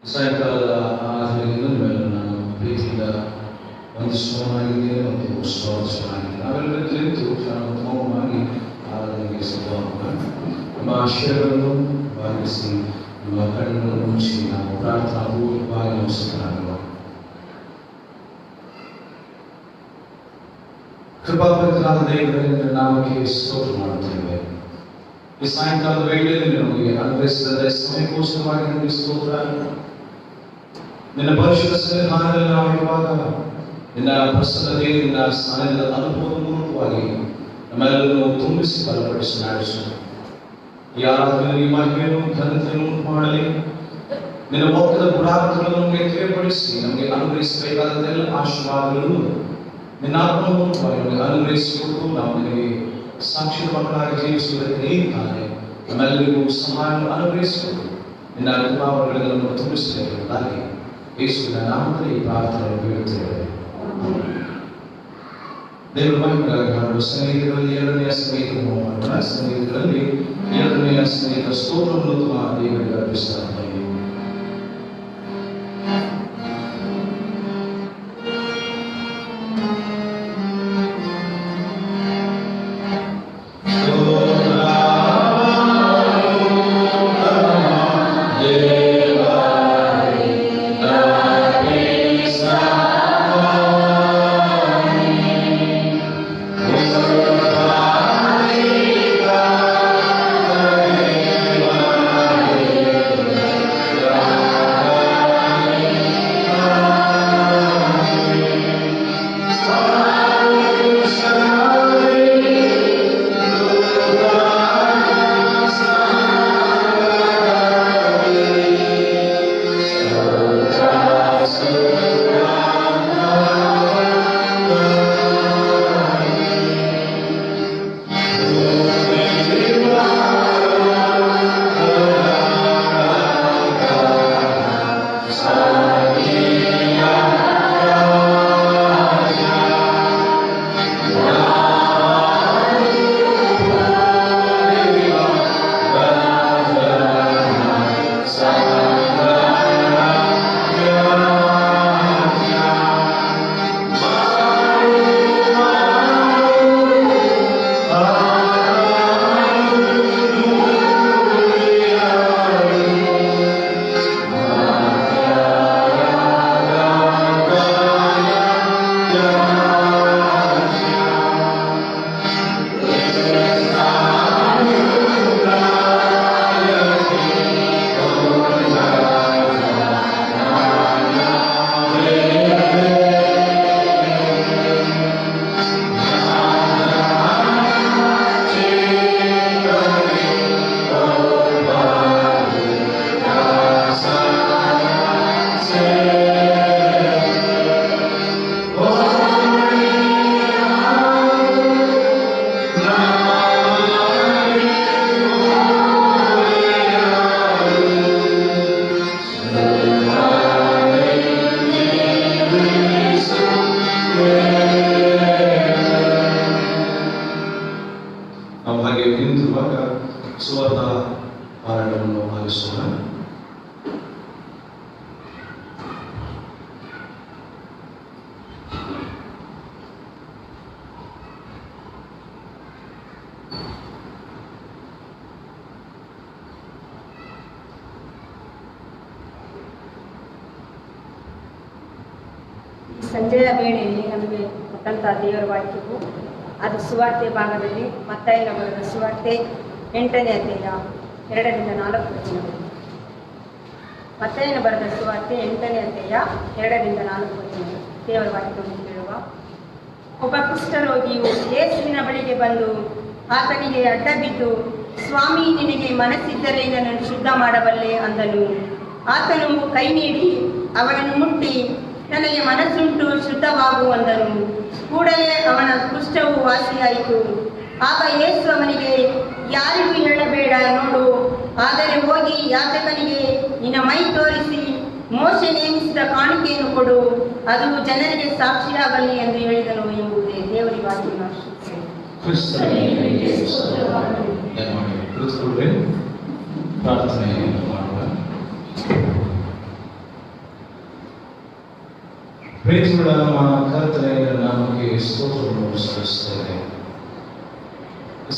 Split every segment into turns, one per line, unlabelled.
ಸಾಯಂಕಾಲದ ಆರಾಧನೆಯಿಂದ ನಿಮ್ಮೆಲ್ಲ ನಾನು ಪ್ರೀತಿಯಿಂದ ವಂದಿಸುವವನಾಗಿದ್ದೇನೆ ಮತ್ತು ಸ್ತೋತ್ರನಾಗಿದ್ದೇನೆ. ನಾವೆಲ್ಲರೂ ತಿಳಿದು ಉತ್ತಮವಾಗಿ ಆರಾಧನೆಗೆ ಸಿದ್ಧವಾಗೋಣ. ನಮ್ಮ ಆಶಯಗಳನ್ನು ಭಾಗಿಸಿ ನಮ್ಮ ಕಣ್ಣನ್ನು ಮುಚ್ಚಿ ನಾವು ಪ್ರಾರ್ಥನಾಪೂರ್ವಕವಾಗಿ ನಮಸ್ಕಾರಗಳು. ಕೃಪಾಪರಿತನಾದ ದೇವರಿಂದ ನಾಮಕ್ಕೆ ಸ್ತೋತ್ರ ಮಾಡುತ್ತೇವೆ. ಈ ಸಾಯಂಕಾಲದ ವೇಳೆಯಲ್ಲಿ ನಮಗೆ ಅನುಗ್ರಹಿಸಿದ ಸಮಯಕ್ಕೋಸ್ಕರವಾಗಿ ನಮಗೆ ಸ್ತೋತ್ರ. ನಿನ್ನ ಪರಿಶುದ್ಧ ಸನ್ನಿಧಾನದಲ್ಲಿ ನಾವು ಇರುವಾಗ ನಿನ್ನ ಪ್ರಸನ್ನತೆ, ನಿನ್ನ ಸ್ನಾನದ ಅನುಭವದ ಮೂಲಕವಾಗಿ ನಮ್ಮೆಲ್ಲರನ್ನು ತುಂಬಿಸಿ ಬಲಪಡಿಸಿ ನಡೆಸು. ಯಾರಾದರೂ ಈ ಮಹಿಮೆಯನ್ನು ಘನತೆಯನ್ನು ಮಾಡಲಿ. ನಿನ್ನ ಮೋಕ್ಷದ ಗುಣಾರ್ಥಗಳನ್ನು ನಮಗೆ ತಿಳಿಯಪಡಿಸಿ ನಮಗೆ ಅನುಗ್ರಹಿಸಬೇಕಾದಂತೆಲ್ಲ ಆಶೀರ್ವಾದಗಳು ನಿನ್ನ ಆತ್ಮ ಮೂಲಕವಾಗಿ ನಮಗೆ ಅನುಗ್ರಹಿಸಿಕೊಟ್ಟು ನಾವು ನಿನಗೆ ಸಾಕ್ಷಿಯ ಮಕ್ಕಳಾಗಿ ಜೀವಿಸುವುದಕ್ಕೆ ನೀಡುತ್ತಾನೆ. ನಮ್ಮೆಲ್ಲರಿಗೂ ಸಮಾನ ಅನುಗ್ರಹಿಸಿಕೊಟ್ಟು ನಿನ್ನ ಕೃಪಾವರಗಳನ್ನು ತುಂಬಿಸಬೇಕಾಗಿ ಯೇಸುವಿನ ನಾಮದಲ್ಲಿ ಈ ಪ್ರಾರ್ಥನೆಯನ್ನು ಬೇಡುತ್ತೇವೆ. ದೇವರ ಮಹಿಮೆಗಾಗಿ ಹಾಡುವ ಸಂಗೀತಗಳಲ್ಲಿ ಎರಡನೆಯ ಸಂಗೀತವನ್ನು ಮಾಡೋಣ. ಸಂಗೀತಗಳಲ್ಲಿ ಎರಡನೆಯ ಸಂಗೀತ ಸ್ತೋತ್ರವನ್ನು ದೇವರಿಗೆ ಅರ್ಪಿಸುತ್ತಾರೆ. ಸುವರ್ಣ ಪಾರಾಯಣವನ್ನು ಆಲಿಸೋಣ.
ಸಂಜೆಯ ವೇಳೆಯಲ್ಲಿ ನಮಗೆ ಕೊಟ್ಟಂತಹ ದೇವರ ವಾಕ್ಯವು ಅದು ಸುವಾರ್ತೆ ಭಾಗದಲ್ಲಿ ಮತ್ತಾಯನ ಬರೆದ ಸುವಾರ್ತೆ 8ನೇ ಅಧ್ಯಾಯ 2-4 ವಚನಗಳು. ಮತ್ತಾಯನ ಬರೆದ ಸುವಾರ್ತೆ 8ನೇ ಅಧ್ಯಾಯ 2-4 ವಚನಗಳು. ದೇವರ ವಾಕ್ಯವನ್ನು ಕೇಳುವ. ಒಬ್ಬ ಕುಷ್ಠರೋಗಿಯು ಯೇಸುವಿನ ಬಳಿಗೆ ಬಂದು ಆತನಿಗೆ ಅಡ್ಡ ಬಿದ್ದು, ಸ್ವಾಮಿ, ನಿನಗೆ ಮನಸ್ಸಿದ್ದರೆ ನನ್ನನ್ನು ಶುದ್ಧ ಮಾಡಬಲ್ಲೆ ಅಂದನು. ಆತನು ಕೈ ನೀಡಿ ಅವನನ್ನು ಮುಟ್ಟಿ, ನನಗೆ ಮನಸ್ಸುಂಟು, ಶುದ್ಧವಾಗು ಅಂದನು. ಕೂಡಲೇ ಅವನ ಕುಷ್ಠವು ವಾಸಿಯಾಯಿತು. ಆಗ ಯೇಸು ಅವನಿಗೆ, ಯಾರಿಗೂ ಹೇಳಬೇಡ, ನೋಡು, ಆದರೆ ಹೋಗಿ ಯಾಜಕನಿಗೆ ನಿನ್ನ ಮೈ ತೋರಿಸಿ ಮೋಶೆ ನೇಮಿಸಿದ ಕಾಣಿಕೆಯನ್ನು ಕೊಡು, ಅದು ಜನರಿಗೆ ಸಾಕ್ಷಿಯಾಗಲಿ ಎಂದು ಹೇಳಿದನು ಎಂಬುದೇ ದೇವರ ವಾಕ್ಯವನ್ನು
ಪ್ರಾರ್ಥನೆ ಮಾಡೋಣ. ಪ್ರೀತಿಯುಳ್ಳ ನಮ್ಮ ಕರ್ತನೆಯ ನಾಮಕ್ಕೆ ಸ್ತೋತ್ರವನ್ನು ಸಲ್ಲಿಸುತ್ತೇವೆ.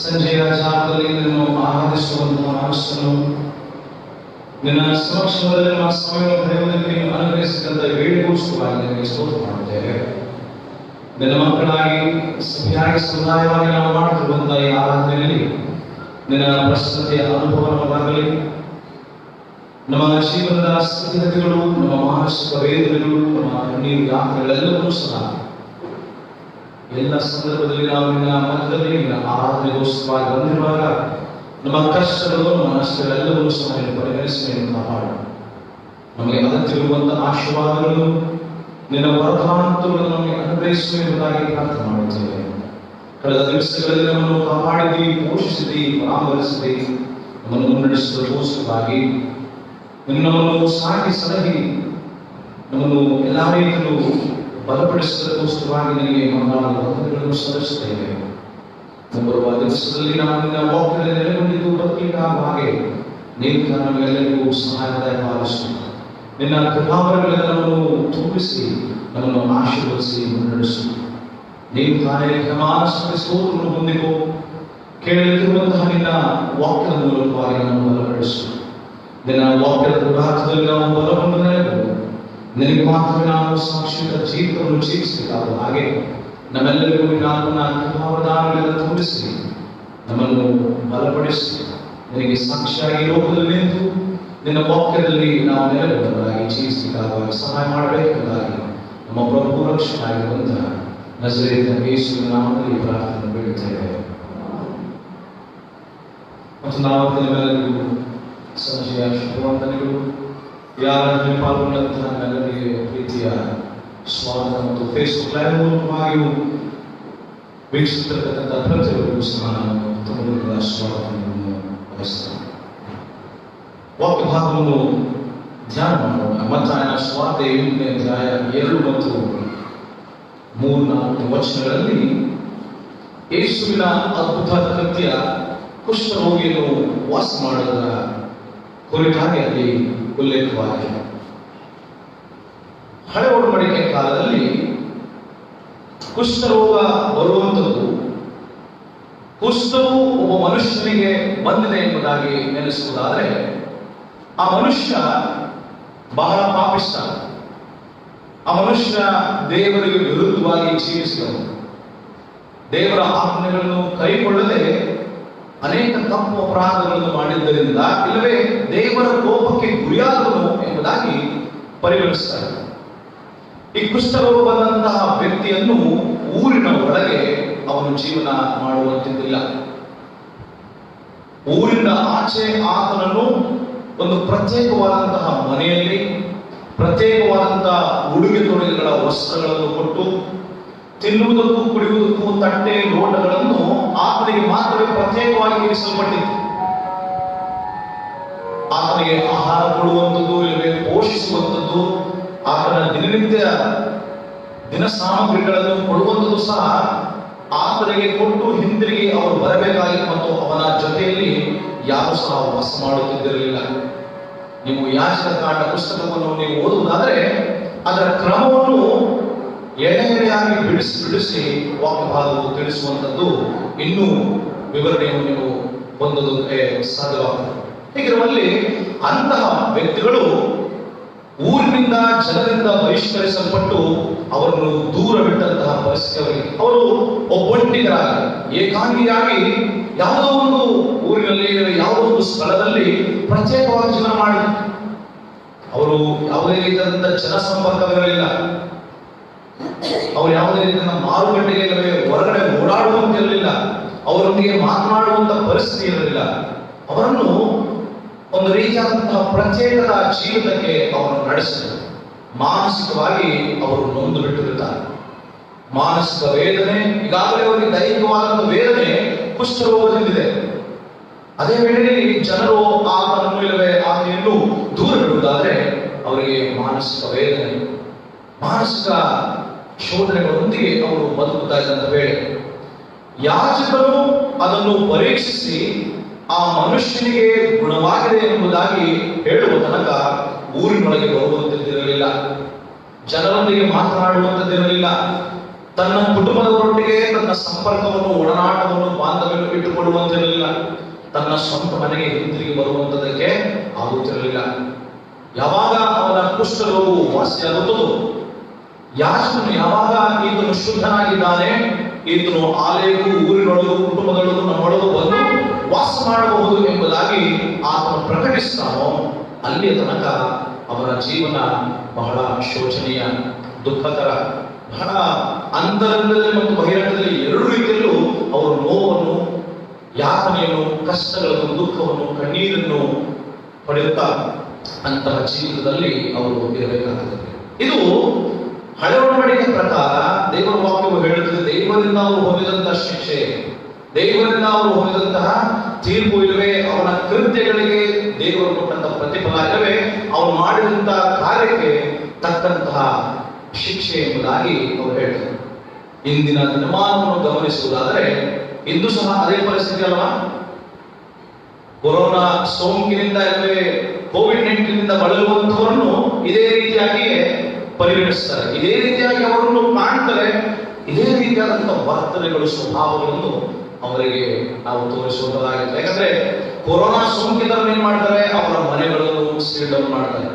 ಸಂಜೆಯ ಜಾಗದಲ್ಲಿ ನಿನ್ನನ್ನು ಆರಾಧಿಸುವಂತಹ ಮನಸ್ಸನ್ನು, ನಿನ್ನ ಸಮಕ್ಷಮದಲ್ಲಿ ನಮ್ಮ ಸಮಯವನ್ನು ಕಳೆಯುವುದಕ್ಕೆ ನೀನು ಅನುಗ್ರಹಿಸಿದಂಥ ವೇಳೆಗೋಸ್ಕರವಾಗಿ ನಿನಗೆ ಸ್ತೋತ್ರ ಮಾಡುತ್ತೇವೆ. ನಿನ್ನ ಮಕ್ಕಳಾಗಿ ಸಭೆಯಾಗಿ ಸಮುದಾಯವಾಗಿ ನಾವು ಮಾಡುತ್ತಿರುವಂತಹ ಈ ಆರಾಧನೆಯಲ್ಲಿ ನಿನ್ನ ಪ್ರಸನ್ನತೆಯ ಅನುಭವವಾಗಲಿ. ನಮ್ಮ ಜೀವನದ ಸ್ಥಿತಿಗತಿಗಳು, ನಮ್ಮ ಮಾನಸಿಕ ವೇದನೆಗಳು, ನಮ್ಮ ಕಣ್ಣೀರು ಯಾತ್ರೆಗಳೆಲ್ಲವನ್ನೂ ಸಹ ಎಲ್ಲ ಸಂದರ್ಭದಲ್ಲಿ ನಾವು ನಿನ್ನ ಮಧ್ಯದಲ್ಲಿ ನಿನ್ನ ಆರಾಧನೆಗೋಸ್ಕರವಾಗಿ ಬಂದಿರುವಾಗ ನಮ್ಮ ಕಷ್ಟಗಳು, ನಮ್ಮ ನಷ್ಟಗಳೆಲ್ಲವನ್ನೂ ಸಹ ನೀನು ಪರಿಗಣಿಸಿ ನೀನು ಕಾಪಾಡು. ನಮಗೆ ಅಗತ್ಯವಿರುವಂತಹ ಆಶೀರ್ವಾದಗಳು, ನಿನ್ನ ವರದಾನಗಳನ್ನು ನಮಗೆ ಅನುಗ್ರಹಿಸು ಎಂಬುದಾಗಿ ಪ್ರಾರ್ಥನೆ ಮಾಡುತ್ತೇವೆ. ಕಳೆದ ದಿವಸಗಳಲ್ಲಿ ನಮ್ಮನ್ನು ಕಾಪಾಡಿದಿ, ಪೋಷಿಸಿದಿ, ಪರಾಮರಿಸಿದಿ, ನಮ್ಮನ್ನು ಮುನ್ನಡೆಸುವುದಕ್ಕೋಸ್ಕರವಾಗಿ ನಮ್ಮನ್ನು ಸಾಕಿ ಸಲಹಿ ನಮ್ಮನ್ನು ಎಲ್ಲ ರೀತಿಯಲ್ಲೂ ಬಲಪಡಿಸುವುದಕ್ಕೋಸ್ಕರವಾಗಿ ನಿನಗೆ ಮಂಗಳವಾದ ವಂದನೆಗಳನ್ನು ಸಲ್ಲಿಸುತ್ತೇವೆ. ಮುಂಬರುವ ದಿವಸದಲ್ಲಿ ನಾವು ನಿನ್ನ ವಾಕ್ಯದಲ್ಲಿ ನೆಲೆಗೊಂಡಿದ್ದು ಬದುಕಲಿಕ್ಕಾಗುವ ಹಾಗೆ ನೀನು ನಮಗೆಲ್ಲರಿಗೂ ಸಹಾಯದಾಯಕವಾಗಿಸು. ನಿನ್ನ ಕೃಪಾವರಗಳೆಲ್ಲ ನಮ್ಮನ್ನು ತುಂಬಿಸಿ ನಮ್ಮನ್ನು ಆಶೀರ್ವದಿಸಿ ಮುನ್ನಡೆಸು. ನೀನು ತಾನೇ ಸಮಾನ ಸ್ತೋತ್ರವನ್ನು ಹೊಂದಿಕೋ. ಕೇಳಲಿರುವಂತಹ ನಿನ್ನ ವಾಕ್ಯದ ಮೂಲಕವಾಗಿ ನಮ್ಮನ್ನು ಬಲಪಡಿಸು. ನಿನ್ನ ವಾಕ್ಯದ ಪುರಾತದಲ್ಲಿ ನಾವು ಬಲವನ್ನು ನೆಲೆಗೊಂಡು ನಿನಗೆ ಮಾತ್ರ ನಾವು ಸಾಕ್ಷಿಕ ಜೀವಿತವನ್ನು ಜೀವಿಸಬೇಕಾಗುವ ಹಾಗೆ ನಮ್ಮೆಲ್ಲರಿಗೂ ನಿನ್ನ ಕೃಪಾವರದಾನಗಳೆಲ್ಲ ತುಂಬಿಸಿ ನಮ್ಮನ್ನು ಬಲಪಡಿಸಿ ನಿನಗೆ ಸಾಕ್ಷಿಯಾಗಿ ಲೋಕದಲ್ಲಿ ನಿಂತು ನಿನ್ನ ವಾಕ್ಯದಲ್ಲಿ ನಾವು ನೆಲೆಗೊಂಡವರಾಗಿ ಜೀವಿಸಬೇಕಾಗುವ ಸಹಾಯ ಮಾಡಬೇಕೆಂಬುದಾಗಿ ನಮ್ಮ ಪ್ರಭು ರಕ್ಷಕನಾಗಿರುವಂತಹ ನಜರೇತಿನ ಯೇಸುವಿನ ನಾಮದಲ್ಲಿ ಪ್ರಾರ್ಥನೆ ಬೇಡುತ್ತೇವೆ. ಮತ್ತು ನಾವು ನಿಮ್ಮೆಲ್ಲರಿಗೂ ಸಂಜೆಯ ಶುಭವಂದನೆಗಳು. ಯಾರಾದರೂ ಪಾಲ್ಗೊಂಡಂತಹ ನನ್ನರಿಗೆ ಪ್ರೀತಿಯ ಸ್ವಾಗತ ಮತ್ತು ಫೇಸ್ಬುಕ್ ಲೈವ್ ಮೂಲಕವಾಗಿಯೂ ವೀಕ್ಷಿಸುತ್ತಿರತಕ್ಕಂಥ ಪ್ರತಿಯೊಬ್ಬರಿಗೂ ಸಹ ನಾನು ತುಂಬ ಸ್ವಾಗತವನ್ನು ಬಯಸ್ತೇನೆ. ವಾಕ್ಯ ಭಾಗವನ್ನು ಧ್ಯಾನ ಮಾಡೋಣ. ಮತ್ತಾಯನ ಸುವಾರ್ತೆ 8ನೇ ಅಧ್ಯಾಯ 2 ಮತ್ತು 3-4 ವಚನಗಳಲ್ಲಿ ಯೇಸುವಿನ ಅದ್ಭುತ ಕೃತ್ಯ ಕುಷ್ಠರೋಗಿಯನ್ನು ವಾಸ ಮಾಡುವುದರ ಕುರಿತಾಗಿ ಅಲ್ಲಿ ಉಲ್ಲೇಖವಾಗಿದೆ. ಹಳೆ ಒಡಂಬಡಿಕೆ ಕಾಲದಲ್ಲಿ ಕುಷ್ಠರೋಗ ಬರುವಂಥದ್ದು, ಕುಷ್ಠವು ಒಬ್ಬ ಮನುಷ್ಯನಿಗೆ ಬಂದಿದೆ ಎಂಬುದಾಗಿ ನೆನೆಸುವುದಾದರೆ ಆ ಮನುಷ್ಯ ಬಹಳ ಪಾಪಿಷ್ಟ. ಆ ಮನುಷ್ಯ ದೇವರಿಗೆ ವಿರುದ್ಧವಾಗಿ ಜೀವಿಸಿದನು. ದೇವರ ಆಜ್ಞೆಗಳನ್ನು ಕೈಗೊಳ್ಳದೆ ಅನೇಕ ತಪ್ಪು ಅಪರಾಧಗಳನ್ನು ಮಾಡಿದ್ದರಿಂದ, ಇಲ್ಲವೇ ದೇವರ ಕೋಪಕ್ಕೆ ಗುರಿಯಾದನು ಎಂಬುದಾಗಿ ಪರಿಗಣಿಸುತ್ತಾರೆ. ಈ ಕುಷ್ಠರೋಗ ಬಂದಂತಹ ವ್ಯಕ್ತಿಯನ್ನು ಊರಿನ ಒಳಗೆ ಅವನು ಜೀವನ ಮಾಡುವಂತಿದ್ದಿಲ್ಲ. ಊರಿನ ಆಚೆ ಆತನನ್ನು ಒಂದು ಪ್ರತ್ಯೇಕವಾದಂತಹ ಮನೆಯಲ್ಲಿ ಪ್ರತ್ಯೇಕವಾದಂತಹ ಉಡುಗೆ ತೊಡುಗೆಗಳ ವಸ್ತ್ರಗಳನ್ನು ಕೊಟ್ಟು ತಿನ್ನುವುದಕ್ಕೂ ಕುಡಿಯುವುದಕ್ಕೂ ತಟ್ಟೆ ಲೋಟಗಳನ್ನು ಆತನಿಗೆ ಮಾತ್ರವೇ ಪ್ರತ್ಯೇಕವಾಗಿ ಇರಿಸಲ್ಪಟ್ಟಿತ್ತು. ಆತನಿಗೆ ಆಹಾರ ಕೊಡುವಂಥದ್ದು, ಇಲ್ಲವೇ ಪೋಷಿಸುವಂಥದ್ದು, ಆತನ ದಿನನಿತ್ಯ ದಿನ ಸಾಮಗ್ರಿಗಳನ್ನು ಕೊಡುವಂಥದ್ದು ಸಹ ಆತನಿಗೆ ಕೊಟ್ಟು ಹಿಂದಿರುಗಿ ಅವರು ಬರಬೇಕಾಗಿತ್ತು. ಮತ್ತು ಅವನ ಜೊತೆಯಲ್ಲಿ ಯಾರು ಸಹ ವಾಸ ಮಾಡುತ್ತಿದ್ದಿರಲಿಲ್ಲ. ನೀವು ಯಾಜಕ ಕಾಂಡ ಪುಸ್ತಕವನ್ನು ನೀವು ಓದುವುದಾದರೆ ಅದರ ಕ್ರಮವನ್ನು ಎಳೆಯಾಗಿ ಬಿಡಿಸಿ ವಾಕ್ಯ ಭಾಗವು ತಿಳಿಸುವಂಥದ್ದು ಇನ್ನೂ ವಿವರಣೆಯನ್ನು ನೀವು ಹೊಂದೋದಕ್ಕೆ ಸಾಧ್ಯವಾಗುತ್ತದೆ. ಹೀಗಿರುವಲ್ಲಿ ಅಂತಹ ವ್ಯಕ್ತಿಗಳು ಊರಿನಿಂದ ಜನರಿಂದ ಬಹಿಷ್ಕರಿಸಲ್ಪಟ್ಟು ಅವರನ್ನು ದೂರ ಬಿಟ್ಟಂತಹ ಪರಿಸ್ಥಿತಿ. ಅವರು ಒಬ್ಬೊಂಟಿಗರಾಗಿ ಏಕಾಂಗಿಯಾಗಿ ಯಾವುದೋ ಒಂದು ಊರಿನಲ್ಲಿ ಯಾವುದೋ ಒಂದು ಸ್ಥಳದಲ್ಲಿ ಪ್ರತ್ಯೇಕವಾಗಿ ಜೀವನ ಮಾಡಿದರು. ಅವರು ಯಾವುದೇ ರೀತಿಯಾದಂತಹ ಜನಸಂಪರ್ಕವಿರಲಿಲ್ಲ. ಅವರು ಯಾವುದೇ ರೀತಿಯ ಮಾರುಕಟ್ಟೆಗೆ ಇಲ್ಲವೇ ಹೊರಗಡೆ ಓಡಾಡುವಂತಿರಲಿಲ್ಲ. ಅವರೊಂದಿಗೆ ಮಾತನಾಡುವಂತ ಪರಿಸ್ಥಿತಿ ಇರಲಿಲ್ಲ. ಅವರನ್ನು ಒಂದು ರೀತಿಯಾದಂತಹ ಪ್ರತ್ಯೇಕದ ಜೀವಿತಕ್ಕೆ ಅವರನ್ನು ನಡೆಸಿದರು. ಮಾನಸಿಕವಾಗಿ ಅವರು ನೊಂದು ಬಿಟ್ಟಿರುತ್ತಾರೆ. ಮಾನಸಿಕ ವೇದನೆ, ಈಗಾಗಲೇ ಅವರಿಗೆ ದೈಹಿಕವಾದಂತಹ ವೇದನೆ ಕುಷ್ಠರೋಗದಿಂದಿದೆ. ಅದೇ ವೇಳೆಯಲ್ಲಿ ಜನರು ಆತನನ್ನು ಇಲ್ಲವೇ ಆಕೆಯನ್ನು ದೂರ ಬಿಡುವುದಾದರೆ ಅವರಿಗೆ ಮಾನಸಿಕ ವೇದನೆ, ಮಾನಸಿಕ ಶೋಧನೆಗಳೊಂದಿಗೆ ಅವರು ಬದುಕುತ್ತಾ ಇದ್ದಂಥ ವೇಳೆ ಯಾಜಕರು ಅದನ್ನು ಪರೀಕ್ಷಿಸಿ ಆ ಮನುಷ್ಯನಿಗೆ ಗುಣವಾಗಿದೆ ಎಂಬುದಾಗಿ ಹೇಳುವ ತನಕ ಊರಿನೊಳಗೆ ಬರುವಂತಿರಲಿಲ್ಲ. ಜನರೊಂದಿಗೆ ಮಾತನಾಡುವಂಥದ್ದಿರಲಿಲ್ಲ. ತನ್ನ ಕುಟುಂಬದವರೊಟ್ಟಿಗೆ ತನ್ನ ಸಂಪರ್ಕವನ್ನು, ಒಡನಾಟವನ್ನು, ಬಾಂಧವ್ಯವನ್ನು ಇಟ್ಟುಕೊಳ್ಳುವಂತಿರಲಿಲ್ಲ. ತನ್ನ ಸ್ವಂತ ಮನೆಗೆ ಹಿಂತಿರುಗಿ ಬರುವಂಥದಕ್ಕೆ ಆಗುತ್ತಿರಲಿಲ್ಲ. ಯಾವಾಗ ಅವನ ಕುಷ್ಠರೋಗವು ವಾಸಿಯಾಗುತ್ತದೋ, ಯಾಜಕನು ಯಾವಾಗ ಈತನು ಶುದ್ಧನಾಗಿದ್ದಾನೆ, ಈತನು ಆಲಯಕ್ಕೂ ಊರಿನೊಳಗೂ ಕುಟುಂಬದೊಳಗೂ ನಮ್ಮೊಳಗೂ ಬಂದು ವಾಸ ಮಾಡಬಹುದು ಎಂಬುದಾಗಿ ಆತನು ಪ್ರಕಟಿಸ್ತಾನೋ, ಅಲ್ಲಿಯ ತನಕ ಅವರ ಜೀವನ ಬಹಳ ಶೋಚನೀಯ, ದುಃಖಕರ, ಬಹಳ ಅಂತರಂಗದಲ್ಲಿ ಮತ್ತು ಬಹಿರಂಗದಲ್ಲಿ ಎರಡು ರೀತಿಯಲ್ಲೂ ಅವರು ನೋವನ್ನು, ಯಾತನೆಯನ್ನು, ಕಷ್ಟಗಳನ್ನು, ದುಃಖವನ್ನು, ಕಣ್ಣೀರನ್ನು ಪಡೆಯುತ್ತಾ ಅಂತಹ ಜೀವಿತದಲ್ಲಿ ಅವರು ಇರಬೇಕಾಗುತ್ತದೆ. ಇದು ಹಳೆ ಒಡಂಬಡಿಕೆ ಪ್ರಕಾರ ದೇವರ ವಾಕ್ಯವು ಹೇಳುತ್ತದೆ, ದೇವರಿಂದ ಅವರು ಹೊಂದಿದಂತಹ ಶಿಕ್ಷೆ, ದೇವರಿಂದ ಅವರು ಹೊಂದಿದಂತಹ ತೀರ್ಪು ಇಲ್ಲವೇ, ಅವನ ಕೃತ್ಯಗಳಿಗೆ ದೇವರು ಕೊಟ್ಟಂತಹ ಪ್ರತಿಫಲ ಇಲ್ಲವೇ, ಅವನು ಮಾಡಿದಂತಹ ಕಾರ್ಯಕ್ಕೆ ತಕ್ಕಂತಹ ಶಿಕ್ಷೆ ಎಂಬುದಾಗಿ ಅವರು ಹೇಳ್ತಾರೆ. ಇಂದಿನ ದಿನಮಾನವನ್ನು ಗಮನಿಸುವುದಾದರೆ ಇಂದು ಸಹ ಅದೇ ಪರಿಸ್ಥಿತಿ ಅಲ್ವಾ? ಕೊರೋನಾ ಸೋಂಕಿನಿಂದ ಇಲ್ಲವೇ ಕೋವಿಡ್-19 ಬಳಲುವಂತವರನ್ನು ಇದೇ ರೀತಿಯಾಗಿಯೇ ಪರಿಗಣಿಸ್ತಾರೆ, ಇದೇ ರೀತಿಯಾಗಿ ಅವರನ್ನು ಕಾಣ್ತಾರೆ, ಇದೇ ರೀತಿಯಾದಂತಹ ವರ್ತನೆಗಳು, ಸ್ವಭಾವಗಳನ್ನು ಅವರಿಗೆ ನಾವು ತೋರಿಸುವುದಾಗಿದೆ. ಯಾಕಂದ್ರೆ ಕೊರೋನಾ ಸೋಂಕಿತರನ್ನು ಏನ್ ಮಾಡ್ತಾರೆ, ಅವರ ಮನೆಗಳನ್ನು ಸೀಲ್ ಡೌನ್ ಮಾಡ್ತಾರೆ,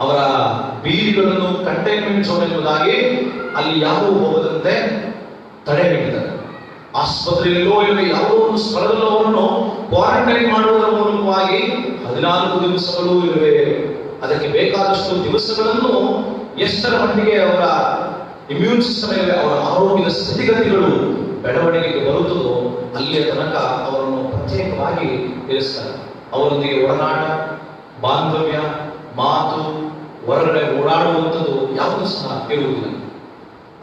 ಅವರ ಬೀದಿಗಳನ್ನು ಕಂಟೈನ್ಮೆಂಟ್ ಝೋನ್ ಎಂಬುದಾಗಿ ಅಲ್ಲಿ ಯಾರೂ ಹೋಗದಂತೆ ತಡೆ ಹಿಡಿತಾರೆ. ಆಸ್ಪತ್ರೆಯಲ್ಲೋ ಇಲ್ಲ ಯಾವುದೋ ಒಂದು ಸ್ಥಳದಲ್ಲೋ ಅವರನ್ನು ಕ್ವಾರಂಟೈನ್ ಮಾಡುವುದರ ಮೂಲಕವಾಗಿ 14 ದಿವಸಗಳು ಇವೆ, ಅದಕ್ಕೆ ಬೇಕಾದಷ್ಟು ದಿವಸಗಳನ್ನು ಎಷ್ಟರ ಮಟ್ಟಿಗೆ ಅವರ ಇಮ್ಯೂನ್ ಸಿಸ್ಟಮ್ ಇವೆ, ಅವರ ಆರೋಗ್ಯದ ಸ್ಥಿತಿಗತಿಗಳು ಬೆಳವಣಿಗೆಗೆ ಬರುತ್ತದೋ ಅಲ್ಲಿಯ ತನಕ ಅವರನ್ನು ಪ್ರತ್ಯೇಕವಾಗಿ ಇರಿಸ್ತಾರೆ. ಅವರೊಂದಿಗೆ ಒಡನಾಟ, ಬಾಂಧವ್ಯ, ಮಾತು, ಹೊರಗಡೆ ಓಡಾಡುವಂಥದ್ದು ಯಾವುದು ಸಹ ಇರುವುದಿಲ್ಲ.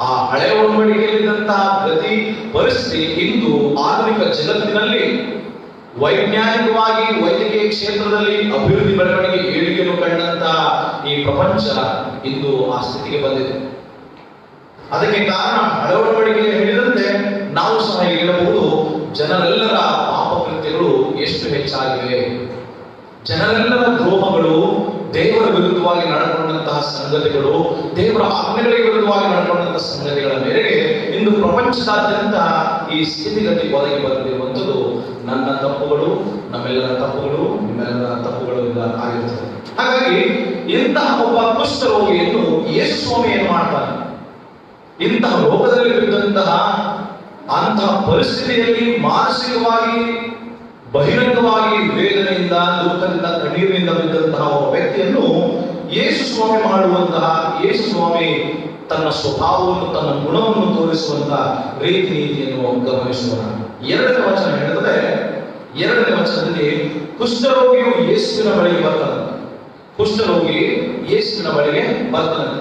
ಆ ಹಳೆಯ ಒಡಂಬಡಿಕೆಯಲ್ಲಿದ್ದಂತಹ ಗತಿ ಪರಿಸ್ಥಿತಿ ಇಂದು ಆಧುನಿಕ ಜಗತ್ತಿನಲ್ಲಿ ವೈಜ್ಞಾನಿಕವಾಗಿ ವೈದ್ಯಕೀಯ ಕ್ಷೇತ್ರದಲ್ಲಿ ಅಭಿವೃದ್ಧಿ ಬೆಳವಣಿಗೆ ಏಳಿಗೆಯನ್ನು ಕಂಡಂತಹ ಈ ಪ್ರಪಂಚ ಇಂದು ಆ ಸ್ಥಿತಿಗೆ ಬಂದಿದೆ. ಅದಕ್ಕೆ ಕಾರಣ ಹಳೆ ಒಡಂಬಡಿಕೆಯಲ್ಲಿ ಹೇಳಿದಂತೆ ನಾವು ಸಹ ಹೇಳಬಹುದು, ಜನರೆಲ್ಲರ ಪಾಪಕೃತ್ಯಗಳು ಎಷ್ಟು ಹೆಚ್ಚಾಗಿವೆ, ಜನರೆಲ್ಲರ ದ್ರೋಹಗಳು, ದೇವರ ವಿರುದ್ಧವಾಗಿ ನಡ್ಕೊಂಡಂತಹ ಸಂಗತಿಗಳು, ದೇವರ ಆಜ್ಞೆಗಳಿಗೆ ವಿರುದ್ಧವಾಗಿ ನಡ್ಕೊಂಡಂತಹ ಸಂಗತಿಗಳ ಮೇರೆಗೆ ಇಂದು ಪ್ರಪಂಚದಾದ್ಯಂತ ಈ ಸ್ಥಿತಿಗತಿ ಒದಗಿ ಬಂದಿರುವಂಥದ್ದು ನನ್ನ ತಪ್ಪುಗಳು, ನಮ್ಮೆಲ್ಲರ ತಪ್ಪುಗಳು, ನಿಮ್ಮೆಲ್ಲರ ತಪ್ಪುಗಳಿಂದ ಆಗಿರುತ್ತದೆ. ಹಾಗಾಗಿ ಇಂತಹ ಒಬ್ಬ ಕುಷ್ಠರೋಗಿಯನ್ನು ಯೇಸು ಸ್ವಾಮಿ ಏನು ಮಾಡ್ತಾನೆ, ಇಂತಹ ರೋಗದಲ್ಲಿ ಬಿದ್ದಂತಹ ಅಂತಹ ಪರಿಸ್ಥಿತಿಯಲ್ಲಿ ಮಾನಸಿಕವಾಗಿ ಬಹಿರಂಗವಾಗಿ ವೇದನೆಯಿಂದ, ದುಃಖದಿಂದ, ಕಣ್ಣೀರಿನಿಂದ ಬಿದ್ದಂತಹ ಒಬ್ಬ ವ್ಯಕ್ತಿಯನ್ನು ಯೇಸು ಸ್ವಾಮಿ ಮಾಡುವಂತಹ, ಯೇಸು ಸ್ವಾಮಿ ತನ್ನ ಸ್ವಭಾವವನ್ನು, ತನ್ನ ಗುಣವನ್ನು ತೋರಿಸುವಂತಹ ರೀತಿ ನೀತಿಯನ್ನು ಗಮನಿಸೋಣ. 2ನೇ ವಚನ ಹೇಳುತ್ತದೆ, 2ನೇ ವಚನದಲ್ಲಿ ಕುಷ್ಠರೋಗಿಯು ಯೇಸುವಿನ ಬಳಿಗೆ ಬರ್ತಾನೆ. ಕುಷ್ಠರೋಗಿ ಯೇಸುವಿನ ಬಳಿಗೆ ಬರ್ತಾನೆ.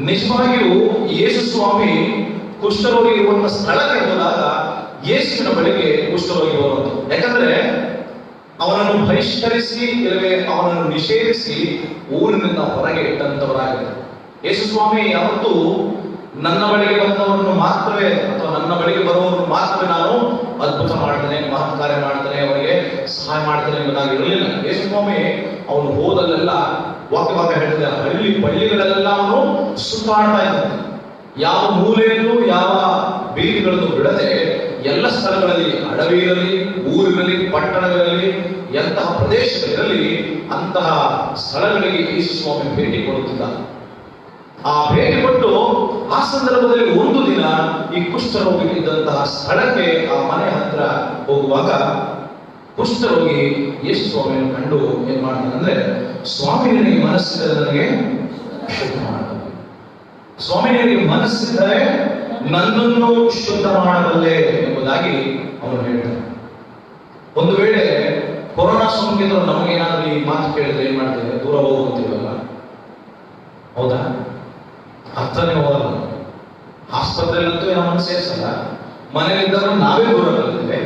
ನಿಜವಾಗಿಯೂ ಯೇಸು ಸ್ವಾಮಿ ಕುಷ್ಠರೋಗಿ ಇರುವಂತಹ ಸ್ಥಳಕ್ಕೆ ಹೋದಾಗ ಯೇಸುವಿನ ಬಳಿಗೆ ಕುಷ್ಠರೋಗಿ ಬರುವುದು. ಯಾಕಂದ್ರೆ ಅವನನ್ನು ಬಹಿಷ್ಕರಿಸಿ ಇಲ್ಲವೇ ಅವನನ್ನು ನಿಷೇಧಿಸಿ ಊರಿನಿಂದ ಹೊರಗೆ ಇಟ್ಟಂತವರಾಗಿದ್ದಾರೆ. ಯೇಸು ಸ್ವಾಮಿ ಯಾವತ್ತೂ ನನ್ನ ಬಳಿಗೆ ಬಂದವರನ್ನು ಮಾತ್ರವೇ ಅಥವಾ ನನ್ನ ಬಳಿಗೆ ಬರುವವರನ್ನು ಮಾತ್ರವೇ ನಾನು ಅದ್ಭುತ ಮಾಡ್ತೇನೆ, ಮಹತ್ ಕಾರ್ಯ ಮಾಡ್ತೇನೆ, ಅವರಿಗೆ ಸಹಾಯ ಮಾಡ್ತೇನೆ ಎಂಬುದಾಗಿ ಇರಲಿಲ್ಲ. ಯೇಸು ಸ್ವಾಮಿ ಅವನು ಹೋದಲ್ಲೆಲ್ಲ ವಾಕ್ಯವಾಗ ಹೇಳಿದ ಹಳ್ಳಿ ಪಳ್ಳಿಗಳೆಲ್ಲ ಅವನು ಸುತ್ತಾಡ್ತಾ ಇದ್ದಾನೆ. ಯಾವ ಮೂಲೆಯಲ್ಲೂ ಯಾವ ಬೀದಿಗಳನ್ನು ಬಿಡದೆ ಎಲ್ಲ ಸ್ಥಳಗಳಲ್ಲಿ, ಅಡವಿಯಲ್ಲಿ, ಊರಿನಲ್ಲಿ, ಪಟ್ಟಣಗಳಲ್ಲಿ, ಎಂತಹ ಪ್ರದೇಶಗಳಿರಲಿ ಅಂತಹ ಸ್ಥಳಗಳಿಗೆ ಯೇಸು ಸ್ವಾಮಿ ಭೇಟಿ ಕೊಡುತ್ತಿದ್ದ. ಆ ಭೇಟಿ ಕೊಟ್ಟು ಆ ಸಂದರ್ಭದಲ್ಲಿ ಒಂದು ದಿನ ಈ ಕುಷ್ಠರೋಗಿ ಇದ್ದಂತಹ ಸ್ಥಳಕ್ಕೆ, ಆ ಮನೆ ಹತ್ರ ಹೋಗುವಾಗ ಕುಷ್ಠರೋಗಿ ಯೇಸು ಸ್ವಾಮಿಯನ್ನು ಕಂಡು ಏನ್ ಮಾಡ್ತಾನೆ ಅಂದ್ರೆ, ಸ್ವಾಮಿ ನಿನಗೆ ಮನಸ್ಸಿದ್ದರೆ ನನಗೆ ಶುದ್ಧ ಮಾಡಬಲ್ಲೆ, ಸ್ವಾಮಿ ನಿನಗೆ ಮನಸ್ಸಿದ್ದರೆ ನನ್ನನ್ನು ಶುದ್ಧ ಮಾಡಬಲ್ಲೆ ಎಂಬುದಾಗಿ ಅವನು ಹೇಳ್ತಾನೆ. ಒಂದು ವೇಳೆ ಕೊರೋನಾ ಸೋಂಕಿತರು ನಮಗೇನಾದ್ರೂ ಈ ಮಾತು ಕೇಳಿದ್ರೆ ಏನ್ ಮಾಡ್ತೇವೆ? ದೂರ ಹೋಗುತ್ತೀವಲ್ಲ, ಹೌದಾ? ಅರ್ಥನೇ ಹೋಗಲ್ಲ. ಆಸ್ಪತ್ರೆಯಲ್ಲಂತೂ ನಮ್ಮನ್ನು ಸೇರಿಸಲ್ಲ, ಮನೆಯಲ್ಲಿದ್ದವರು ನಾವೇ ದೂರ ಕಲಿತೇವೆ,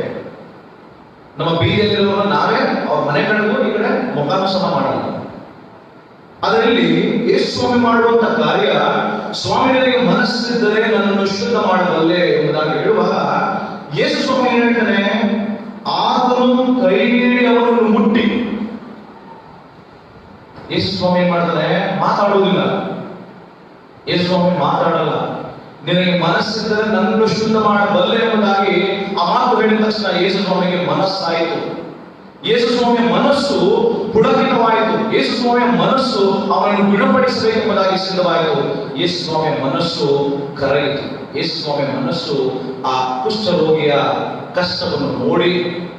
ನಮ್ಮ ಬೀದಿಯಲ್ಲಿರುವವರು ನಾವೇ ಅವ್ರ ಮನೆ ಕಡೆಗೂ ಈ ಕಡೆ ಮುಖಾನು ಸಹ ಮಾಡಲ್ಲ. ಅದರಲ್ಲಿ ಯೇಸು ಸ್ವಾಮಿ ಮಾಡುವಂತ ಕಾರ್ಯ, ಸ್ವಾಮಿ ನನಗೆ ಮನಸ್ಸಿದ್ದರೆ ನನ್ನನ್ನು ಶುದ್ಧ ಮಾಡಬಲ್ಲೆ ಎಂಬುದಾಗಿ ಹೇಳುವಾಗ ಯೇಸು ಸ್ವಾಮಿ ಏನ್ ಹೇಳ್ತಾನೆ, ಆತನು ಕೈ ನೀಡಿ ಅವರನ್ನು ಮುಟ್ಟಿ. ಯೇಸು ಸ್ವಾಮಿ ಏನ್ ಮಾಡ್ತಾನೆ? ಮಾತಾಡುವುದಿಲ್ಲ, ಯೇಸು ಸ್ವಾಮಿ ಮಾತಾಡಲ್ಲ. ನಿನಗೆ ಮನಸ್ಸಿದ್ದರೆ ನನ್ನನ್ನು ಶುದ್ಧ ಮಾಡಬಲ್ಲೆ ಎಂಬುದಾಗಿ ಆ ಮಾತು ಹೇಳಿದ ತಕ್ಷಣ ಯೇಸು ಸ್ವಾಮಿಗೆ ಮನಸ್ಸಾಯಿತು. ಯೇಸು ಸ್ವಾಮಿಯ ಮನಸ್ಸು ಪುಳಕಿತವಾಯಿತು. ಯೇಸು ಸ್ವಾಮಿಯ ಮನಸ್ಸು ಅವನನ್ನು ಗುಣಪಡಿಸಬೇಕೆಂಬುದಾಗಿ ಸಿದ್ಧವಾಯಿತು. ಯೇಸು ಸ್ವಾಮಿಯ ಮನಸ್ಸು ಕರಗಿತು. ಯೇಸು ಸ್ವಾಮಿಯ ಮನಸ್ಸು ಆ ಕುಷ್ಠರೋಗಿಯ ಕಷ್ಟವನ್ನು ನೋಡಿ,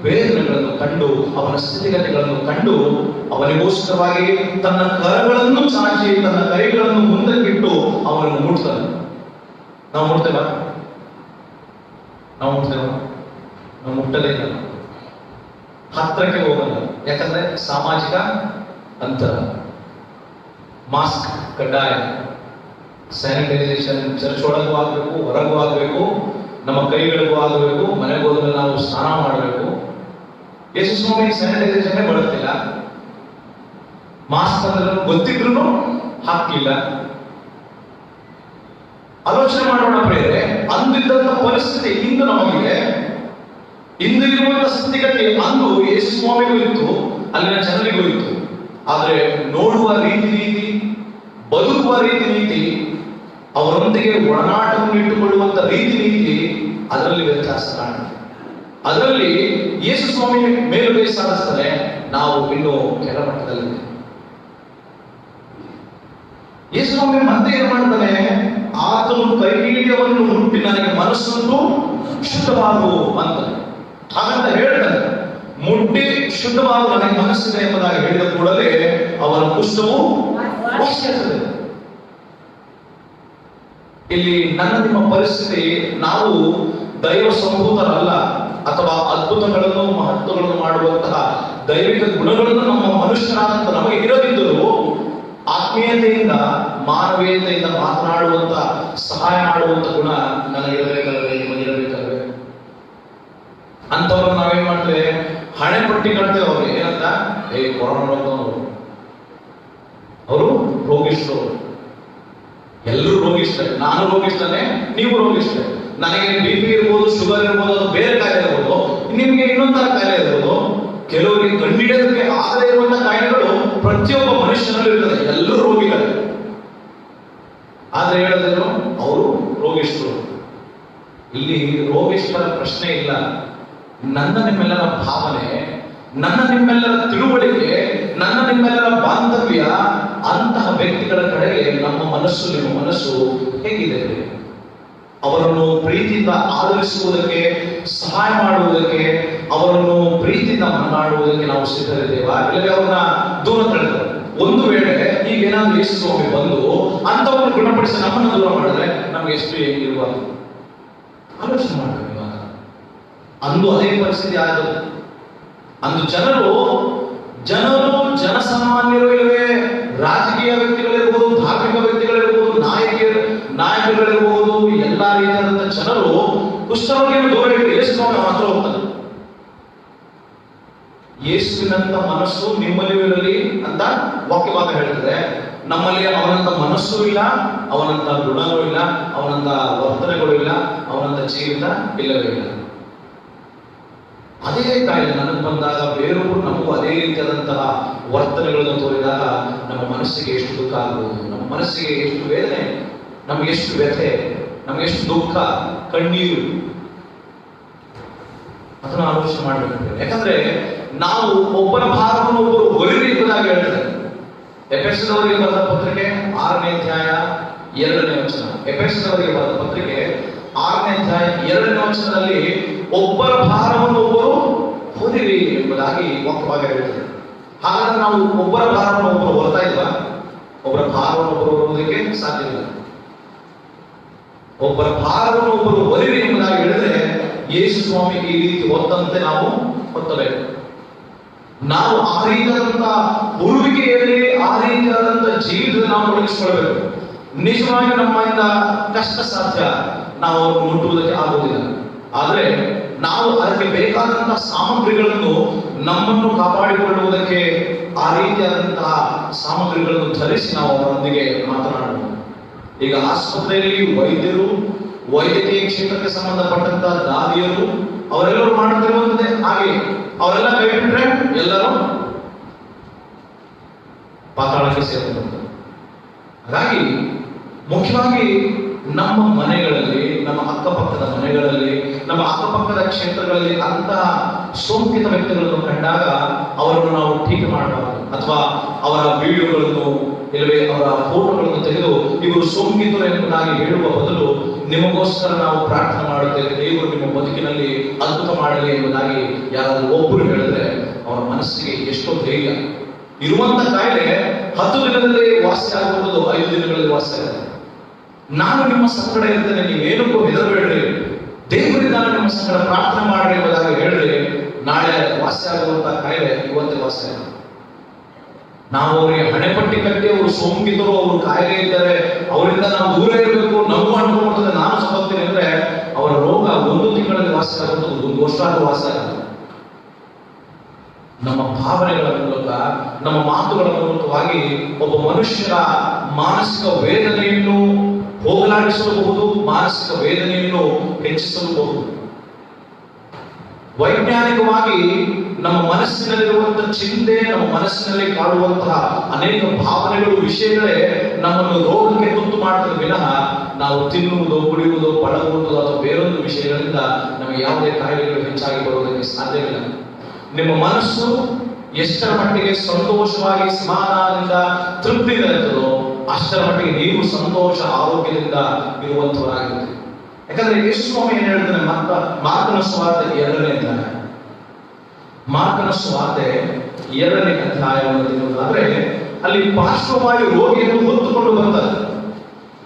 ವೇದನೆಗಳನ್ನು ಕಂಡು, ಅವನ ಸ್ಥಿತಿಗತಿಗಳನ್ನು ಕಂಡು, ಅವನಿಗೋಸ್ಕರವಾಗಿ ತನ್ನ ಕರಗಳನ್ನು ಚಾಚಿ, ತನ್ನ ಕೈಗಳನ್ನು ಮುಂದಕ್ಕಿಟ್ಟು ಅವನನ್ನು ಮುಟ್ತಾನೆ. ನಾವು ಮುಟ್ತೇವ? ನಾವು ಮುಟ್ಟಲೇ ಇಲ್ಲ. ಹತ್ತಿರಕ್ಕೆ ಹೋಗಲ್ಲ. ಯಾಕಂದ್ರೆ ಸಾಮಾಜಿಕ ಅಂತರ, ಮಾಸ್ಕ್ ಕಡ್ಡಾಯ, ಸ್ಯಾನಿಟೈಸೇಷನ್ ಚರ್ಚ್ ಒಳಗೂ ಆಗಬೇಕು, ಹೊರಗೂ ಆಗಬೇಕು, ನಮ್ಮ ಕೈಗಳಿಗೂ ಆಗಬೇಕು, ಮನೆಗೆ ಹೋದ್ರೆ ನಾವು ಸ್ನಾನ ಮಾಡಬೇಕು. ಯೇಸು ಸ್ವಾಮಿ ಸ್ಯಾನಿಟೈಸೇಷನ್ ಬಳಸ್ತಿಲ್ಲ, ಮಾಸ್ಕ್ ಅಂದ್ರೆ ಗೊತ್ತಿದ್ರು ಹಾಕಿಲ್ಲ. ಆಲೋಚನೆ ಮಾಡೋಣ ಪ್ರಿಯರೇ, ಅಂದಿದ್ದಂತ ಪರಿಸ್ಥಿತಿ ಇಂದು ನಮಗಿದೆ. ಇಂದು ಇರುವಂತ ಸ್ಥಿತಿಗತಿ ಅಂದು ಯೇಸು ಸ್ವಾಮಿಗೂ ಇತ್ತು, ಅಲ್ಲಿನ ಜನರಿಗೂ ಇತ್ತು. ಆದ್ರೆ ನೋಡುವ ರೀತಿ, ಬದುಕುವ ರೀತಿ, ಅವರೊಂದಿಗೆ ಒಡನಾಟವನ್ನು ಇಟ್ಟುಕೊಳ್ಳುವಂತ ರೀತಿ ಅದರಲ್ಲಿ ವ್ಯತ್ಯಾಸ ಕಾಣುತ್ತೆ. ಅದರಲ್ಲಿ ಯೇಸು ಸ್ವಾಮಿ ಮೇಲುಗೈ ಸಾಧಿಸ್ತಾನೆ, ನಾವು ಇನ್ನೂ ಕೆಳಮಟ್ಟದಲ್ಲಿ. ಯೇಸು ಸ್ವಾಮಿ ಮತ್ತೆ ಏನ್ ಮಾಡ್ತಾನೆ, ಆತನು ಕೈಗಿಡಿಯವನ್ನು ಮುಟ್ಟಿ ನನಗೆ ಮನಸ್ಸನ್ನು ಶುದ್ಧವಾಗು ಅಂತ ಹಾಗಂತ ಹೇಳ್ತಾನೆ. ಮುಟ್ಟಿ ಶುದ್ಧವಾಗು ನನಗೆ ಮನಸ್ಸಿದೆ ಎಂಬುದಾಗಿ ಹೇಳಿದ ಕೂಡಲೇ ಅವರ ಕುಷ್ಠವು ವಾಸಿಯಾಗುತ್ತದೆ. ಇಲ್ಲಿ ನನ್ನ ನಿಮ್ಮ ಪರಿಸ್ಥಿತಿ, ನಾವು ದೈವ ಸಂಭೂತರಲ್ಲ, ಅಥವಾ ಅದ್ಭುತಗಳನ್ನು ಮಹತ್ವಗಳನ್ನು ಮಾಡುವಂತಹ ದೈವಿಕ ಗುಣಗಳನ್ನು ನಮ್ಮ ಮನುಷ್ಯರಾದಂತ ನಮಗೆ ಇರದಿದ್ದರೂ ಆತ್ಮೀಯತೆಯಿಂದ, ಮಾನವೀಯತೆಯಿಂದ ಮಾತನಾಡುವಂತ, ಸಹಾಯ ಮಾಡುವಂತ ಗುಣ ನನಗಿರಬೇಕಲ್ವೇ, ನಿಮಗಿರಬೇಕಲ್ವೇ? ಅಂತವ್ರನ್ನ ನಾವೇನ್ ಮಾಡ್ತೇವೆ, ಹಣೆ ಪಟ್ಟಿ ಕಟ್ತೇವೆ. ಅವ್ರು ಏನಂತ, ಕೊರೋನಾ ಅವರು ರೋಗಿಷ್ಠರು, ಎಲ್ಲರೂ ರೋಗಿಷ್ಠೆ, ನಾನು ರೋಗಿಷ್ಠನೇ, ನೀವು ರೋಗಿಷ್ಠೆ. ನನಗೆ BP ಇರ್ಬೋದು, ಶುಗರ್ ಇರ್ಬೋದು, ಅದು ಬೇರೆ ಕಾಯಿಲೆ ಇರ್ಬೋದು, ನಿಮ್ಗೆ ಇನ್ನೊಂದರ ಕಾಯಿಲೆ ಇರ್ಬೋದು. ಕೆಲವರಿಗೆ ಕಂಡಿಡಿಯೋದಕ್ಕೆ ಆಗದೇ ಇರುವಂತಹ ಕಾಯಿಲೆಗಳು ಪ್ರತಿಯೊಬ್ಬ ಮನುಷ್ಯನಲ್ಲೂ ಇರ್ತದೆ. ಎಲ್ಲರೂ ರೋಗಿಗಳೇ. ಆದ್ರೆ ಹೇಳಿದ್ರು ಅವರು ರೋಗಿಷ್ಠರು. ಇಲ್ಲಿ ರೋಗಿಷ್ಠರ ಪ್ರಶ್ನೆ ಇಲ್ಲ. ನನ್ನ ನಿಮ್ಮೆಲ್ಲರ ಭಾವನೆ, ನನ್ನ ನಿಮ್ಮೆಲ್ಲರ ತಿಳುವಳಿಕೆ, ನನ್ನ ನಿಮ್ಮೆಲ್ಲರ ಬಾಂಧವ್ಯ ಅಂತಹ ವ್ಯಕ್ತಿಗಳ ಕಡೆಗೆ ನಮ್ಮ ಮನಸ್ಸು, ನಿಮ್ಮ ಮನಸ್ಸು ಹೇಗಿದೆ? ಅವರನ್ನು ಪ್ರೀತಿಯಿಂದ ಆದರಿಸುವುದಕ್ಕೆ, ಸಹಾಯ ಮಾಡುವುದಕ್ಕೆ, ಅವರನ್ನು ಪ್ರೀತಿಯಿಂದ ಮಾತನಾಡುವುದಕ್ಕೆ ನಾವು ಸಿದ್ಧರಿದ್ದೇವಾ? ಇಲ್ಲವೇ ಅವ್ರನ್ನ ದೂರ ತಳ್ತಾರೆ. ಒಂದು ವೇಳೆ ಈಗ ಏನಾದ್ರು ಯೇಸು ಸ್ವಾಮಿ ಬಂದು ಅಂತವ್ರನ್ನು ಗುಣಪಡಿಸಿ ನಮ್ಮನ್ನು ದೂರ ಮಾಡಿದ್ರೆ ನಮ್ಗೆ ಎಷ್ಟು ಹೇಗಿರುವುದು? ಆಲೋಚನೆ ಮಾಡ್ಬೇಕು. ಇವಾಗ ಅಂದು ಅದೇ ಪರಿಸ್ಥಿತಿ ಆದದ್ದು. ಅಂದು ಜನರು ಜನಸಾಮಾನ್ಯರು, ಇಲ್ಲವೇ ರಾಜಕೀಯ ವ್ಯಕ್ತಿಗಳಿರ್ಬೋದು, ಧಾರ್ಮಿಕ ವ್ಯಕ್ತಿಗಳಿರ್ಬೋದು, ನಾಯಕರುಗಳಿರ್ಬೋದು, ಎಲ್ಲಾ ರೀತಿಯಾದಂತಹ ಜನರು ಕುಷ್ಠರೋಗಿಯನ್ನು ದೂರ ಇಟ್ಟು ಯೇಸು ಸ್ವಾಮಿ ಮಾತ್ರ ಹೋಗ್ತಾರೆ. ಯೇಸುವಿನಂತ ಮನಸ್ಸು ನಿಮ್ಮಲ್ಲಿ ಇರಲಿ ಅಂತ ವಾಕ್ಯಭಾಗ ಹೇಳ್ತದೆ. ನಮ್ಮಲ್ಲಿ ಅವನಂತ ಮನಸ್ಸು ಇಲ್ಲ, ಅವನಂತ ಗುಣಗಳು ಇಲ್ಲ, ಅವನಂತ ವರ್ತನೆಗಳು ಇಲ್ಲ, ಅವನಂತ ಜೀವಿತ ಇಲ್ಲವೇ ಇಲ್ಲ. ಅದೇ ಕಾಯಿಲೆ ನನಗೆ ಬಂದಾಗ, ಬೇರೊಬ್ಬರು ನಮಗೂ ಅದೇ ರೀತಿಯಾದಂತಹ ವರ್ತನೆಗಳನ್ನು ತೋರಿದಾಗ ನಮ್ಮ ಮನಸ್ಸಿಗೆ ಎಷ್ಟು ದುಃಖ ಆಗ್ಬೋದು, ನಮ್ಮ ಮನಸ್ಸಿಗೆ ಎಷ್ಟು ವೇದನೆ, ನಮ್ಗೆ ಎಷ್ಟು ವ್ಯಥೆ, ನಮ್ಗೆ ಎಷ್ಟು ದುಃಖ, ಕಣ್ಣೀರು, ಅದನ್ನು ಆಲೋಚನೆ ಮಾಡಬೇಕು. ಯಾಕಂದ್ರೆ ನಾವು ಒಬ್ಬರ ಭಾರವನ್ನು ಒಬ್ಬರು ಹೊರಿರಿ ಎಂಬುದಾಗಿ ಹೇಳ್ತಾರೆ. ಎಫೆಸದವರಿಗೆ ಬರೆದ ಪತ್ರಿಕೆ 6ನೇ ಅಧ್ಯಾಯ 2ನೇ ವಚನ. ಎಫೆಸದವರಿಗೆ ಬರೆದ ಪತ್ರಿಕೆ 6ನೇ ಅಧ್ಯಾಯ 2ನೇ ವಚನದಲ್ಲಿ ಒಬ್ಬರ ಭಾರವನ್ನು ಒಬ್ಬರು ಹೊರಿರಿ ಎಂಬುದಾಗಿ ವಾಕ್ಯಭಾಗ ಹೇಳ್ತಾರೆ. ಹಾಗಾದ್ರೆ ನಾವು ಒಬ್ಬರ ಭಾರವನ್ನು ಒಬ್ಬರು ಹೊರತಾ ಇಲ್ವಾ? ಒಬ್ಬರ ಭಾರವನ್ನು ಒಬ್ಬರು ಹೊರುವುದಕ್ಕೆ ಸಾಧ್ಯವಿಲ್ಲ. ಒಬ್ಬರ ಭಾರವನ್ನು ಒಬ್ಬರು ಹೊರಿರಿ ಎಂಬುದಾಗಿ ಹೇಳಿದ್ರೆ ಯೇಸು ಸ್ವಾಮಿ ಈ ರೀತಿ ಹೊತ್ತಂತೆ ನಾವು ಹೊತ್ತಬೇಕು. ನಾವು ಆ ರೀತಿಯಾದಂತಹ ಹುರುವಿಕೆಯಲ್ಲಿ, ಆ ರೀತಿಯಾದಂತಹ ಜೀವಿತ ನಾವು ತೊಡಗಿಸಿಕೊಳ್ಬೇಕು. ನಿಜವಾಗಿ ನಮ್ಮಿಂದ ಕಷ್ಟ ಸಾಧ್ಯ, ನಾವು ಅವ್ರನ್ನು ಮುಟ್ಟುವುದಕ್ಕೆ ಆಗುವುದಿಲ್ಲ. ಆದರೆ ನಾವು ಅದಕ್ಕೆ ಬೇಕಾದಂತಹ ಸಾಮಗ್ರಿಗಳನ್ನು, ನಮ್ಮನ್ನು ಕಾಪಾಡಿಕೊಳ್ಳುವುದಕ್ಕೆ ಆ ರೀತಿಯಾದಂತಹ ಸಾಮಗ್ರಿಗಳನ್ನು ಧರಿಸಿ ನಾವು ಅವರೊಂದಿಗೆ ಮಾತನಾಡಬಹುದು. ಈಗ ಆಸ್ಪತ್ರೆಯಲ್ಲಿ ವೈದ್ಯರು, ವೈದ್ಯಕೀಯ ಕ್ಷೇತ್ರಕ್ಕೆ ಸಂಬಂಧಪಟ್ಟಂತಹ ದಾದಿಯರು, ಅವರೆಲ್ಲರೂ ಮಾಡುತ್ತಿರುವಂತೆ ಹಾಗೆ ಅವರೆಲ್ಲ ಕೈ ಬಿಟ್ರೆ ಎಲ್ಲರೂ ಪಾತಾಳಕ್ಕೆ ಸೇರುತ್ತಾರೆ. ಹಾಗಾಗಿ ಮುಖ್ಯವಾಗಿ ನಮ್ಮ ಮನೆಗಳಲ್ಲಿ, ನಮ್ಮ ಅಕ್ಕಪಕ್ಕದ ಮನೆಗಳಲ್ಲಿ, ನಮ್ಮ ಅಕ್ಕಪಕ್ಕದ ಕ್ಷೇತ್ರಗಳಲ್ಲಿ ಅಂತಹ ಸೋಂಕಿತ ವ್ಯಕ್ತಿಗಳನ್ನು ಕಂಡಾಗ ಅವರನ್ನು ನಾವು ಟೀಕೆ ಮಾಡಬಾರದು, ಅಥವಾ ಅವರ ವಿಡಿಯೋಗಳನ್ನು ಇಲ್ಲವೇ ಅವರ ಫೋಟೋಗಳನ್ನು ತೆಗೆದು ಇವರು ಸೋಂಕಿತರು ಎಂಬುದಾಗಿ ಹೇಳುವ ಬದಲು ನಿಮಗೋಸ್ಕರ ನಾವು ಪ್ರಾರ್ಥನೆ ಮಾಡುತ್ತೇವೆ, ದೇವರು ನಿಮ್ಮ ಬದುಕಿನಲ್ಲಿ ಅದ್ಭುತ ಮಾಡಲಿ ಎಂಬುದಾಗಿ ಯಾರಾದರೂ ಒಬ್ಬರು ಹೇಳಿದ್ರೆ ಅವರ ಮನಸ್ಸಿಗೆ ಎಷ್ಟೋ ಧೈರ್ಯ. ಇರುವಂತ ಕಾಯಿಲೆ 10 ದಿನದಲ್ಲಿ ವಾಸಿ ಆಗುವುದು 5 ದಿನಗಳಲ್ಲಿ ವಾಸಿ ಆಗುತ್ತೆ. ನಾನು ನಿಮ್ಮ ಸಂಕಟ ಇರ್ತೇನೆ, ನೀವೇನಕ್ಕೂ ಹೆದರಬೇಡ್ರಿ, ದೇವರಿಂದ ನಿಮ್ಮ ಸಂಕಟ ಪ್ರಾರ್ಥನೆ ಮಾಡ್ರಿ ಎಂಬುದಾಗಿ ಹೇಳ್ರಿ, ನಾಳೆ ವಾಸಿ ಆಗುವಂತ ಕಾಯಿಲೆ ಇವತ್ತೇ ವಾಸಿ ಆಗುತ್ತೆ. ನಾವು ಅವರಿಗೆ ಹಣೆಪಟ್ಟಿ ಕಟ್ಟಿ ಅವರು ಸೋಂಕಿತರು, ಅವರು ಕಾಯಿಲೆ ಇದ್ದಾರೆ, ಅವರಿಂದ ನಾವು ದೂರ ಇರಬೇಕು, ನೋವು ಅನ್ಕೊಂಡ್ಬಿಡ್ತದೆ, ನಾನು ಸತ್ತೋಗ್ತೀನಿ ಅಂದ್ರೆ ಅವರ ರೋಗ 1 ತಿಂಗಳಲ್ಲಿ ವಾಸಿ ಆಗುವುದು, 1 ವರ್ಷ ಆದರೂ ವಾಸಿ ಆಗುತ್ತೆ. ನಮ್ಮ ಭಾವನೆಗಳ ಮೂಲಕ, ನಮ್ಮ ಮಾತುಗಳ ಮೂಲಕವಾಗಿ ಒಬ್ಬ ಮನುಷ್ಯರ ಮಾನಸಿಕ ವೇದನೆಯನ್ನು ಹೋಗಲಾಡಿಸಬಹುದು, ಮಾನಸಿಕ ವೇದನೆಯನ್ನು ಹೆಚ್ಚಿಸಲೂಬಹುದು. ವೈಜ್ಞಾನಿಕವಾಗಿ ನಮ್ಮ ಮನಸ್ಸಿನಲ್ಲಿರುವಂತಹ ಚಿಂತೆ, ನಮ್ಮ ಮನಸ್ಸಿನಲ್ಲಿ ಕಾಡುವಂತಹ ಅನೇಕ ಭಾವನೆಗಳು, ವಿಷಯಗಳೇ ನಮ್ಮನ್ನು ರೋಗಕ್ಕೆ ತುತ್ತು ಮಾಡುತ್ತದೆ ವಿನಃ ನಾವು ತಿನ್ನುವುದು, ಕುಡಿಯುವುದು, ಪಳಗುವುದು ಅಥವಾ ಬೇರೊಂದು ವಿಷಯಗಳಿಂದ ನಮಗೆ ಯಾವುದೇ ಕಾಯಿಲೆಗಳು ಹೆಚ್ಚಾಗಿ ಬರುವುದಕ್ಕೆ ಸಾಧ್ಯವಿಲ್ಲ. ನಿಮ್ಮ ಮನಸ್ಸು ಎಷ್ಟರ ಮಟ್ಟಿಗೆ ಸಂತೋಷವಾಗಿ ಸಮಾಧಾನದಿಂದ ತೃಪ್ತಿಯಿಂದ ಇರ್ತದೋ ಅಷ್ಟರ ಮಟ್ಟಿಗೆ ನೀವು ಸಂತೋಷ, ಆರೋಗ್ಯದಿಂದ ಇರುವಂತವರಾಗಿರ್ತೀರಿ. ಯಾಕಂದ್ರೆ ಯೇಸು ಸ್ವಾಮಿ ಏನ್ ಹೇಳ್ತಾನೆ, ಮಾರ್ಕನ ಸುವಾರ್ತೆ 2ನೇ ಅಧ್ಯಾಯ, ಮಾರ್ಕನ ಸುವಾರ್ತೆ 2ನೇ ಅಧ್ಯಾಯವನ್ನು ತಿಳಿಯುವುದಾದ್ರೆ ಅಲ್ಲಿ ಪಾರ್ಶ್ವವಾಯು ರೋಗಿಯನ್ನು ಹೊತ್ತುಕೊಂಡು ಬರ್ತಾರೆ.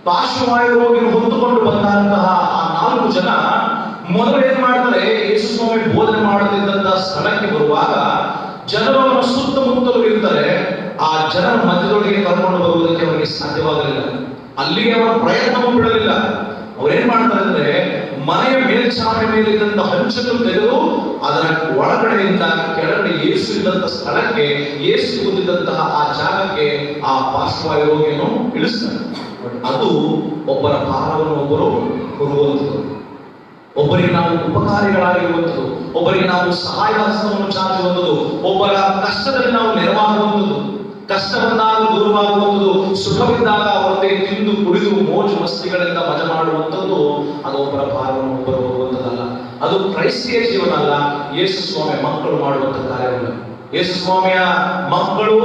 ಪಾರ್ಶ್ವವಾಯು ರೋಗಿಯನ್ನು ಹೊತ್ತುಕೊಂಡು ಬಂದಂತಹ ಆ 4 ಜನ ಮೊದಲು ಏನ್ ಮಾಡ್ತಾರೆ, ಯೇಸು ಸ್ವಾಮಿ ಬೋಧನೆ ಮಾಡುತ್ತಿದ್ದಂತಹ ಸ್ಥಳಕ್ಕೆ ಬರುವಾಗ ಜನರು ಅವರ ಸುತ್ತಮುತ್ತಲು ಇರ್ತಾರೆ. ಆ ಜನರ ಮಧ್ಯದೊಳಗೆ ಕರ್ಕೊಂಡು ಬರುವುದಕ್ಕೆ ಅವರಿಗೆ ಸಾಧ್ಯವಾಗಲಿಲ್ಲ. ಅಲ್ಲಿಗೆ ಅವರ ಪ್ರಯತ್ನವೂ ಬಿಡಲಿಲ್ಲ. ಅವ್ರೇನ್ ಮಾಡ್ತಾರೆ ಅಂದ್ರೆ, ಮನೆಯ ಮೇಲ್ಛಾವಣಿ ಮೇಲಿದ್ದಂತ ಹಂಚನ್ನು ತೆಗೆದು ಅದರ ಒಳಗಡೆಯಿಂದ ಕೆಳಗಡೆ ಯೇಸು ಇದ್ದಂತ ಸ್ಥಳಕ್ಕೆ, ಯೇಸು ಕೂತಿದ್ದಂತಹ ಆ ಜಾಗಕ್ಕೆ ಆ ಪಾರ್ಶ್ವವಾಯು ರೋಗಿಯನ್ನು ಇಳಿಸ್ತಾರೆ. ಅದು ಒಬ್ಬರ ಭಾರವನ್ನು ಒಬ್ಬರು ಹೊರುವಂಥದ್ದು, ಒಬ್ಬರಿಗೆ ನಾವು ಉಪಕಾರಿಗಳಾಗಿರುವಂಥದ್ದು, ಒಬ್ಬರಿಗೆ ನಾವು ಸಹಾಯ ಹಸ್ತವನ್ನು ಚಾಚುವಂಥದ್ದು, ಒಬ್ಬರ ಕಷ್ಟದಲ್ಲಿ ನಾವು ನೆರವಾಗುವಂಥದ್ದು, ಕಷ್ಟ ಬಂದಾಗ ದೂರವಾಗುವಂಥದ್ದು, ಸುಖವಿದ್ದಾಗ ಅವರೊಂದಿಗೆ ತಿಂದು ಕುಡಿದು ಮೋಜು ಮಸ್ತಿಗಳಿಂದ ಮಜಾ ಮಾಡುವಂಥದ್ದು, ಅದು ಒಬ್ಬರ ಭಾರವನ್ನು ಒಬ್ಬರು ಹೋಗುವಂಥದ್ದಲ್ಲ. ಅದು ಕ್ರೈಸ್ತಿಯ ಜೀವನ ಅಲ್ಲ, ಯೇಸು ಸ್ವಾಮಿಯ ಮಕ್ಕಳು ಮಾಡುವಂತಹ ಕಾರ್ಯವಲ್ಲ. ಯೇಸು ಸ್ವಾಮಿಯ ಮಕ್ಕಳು,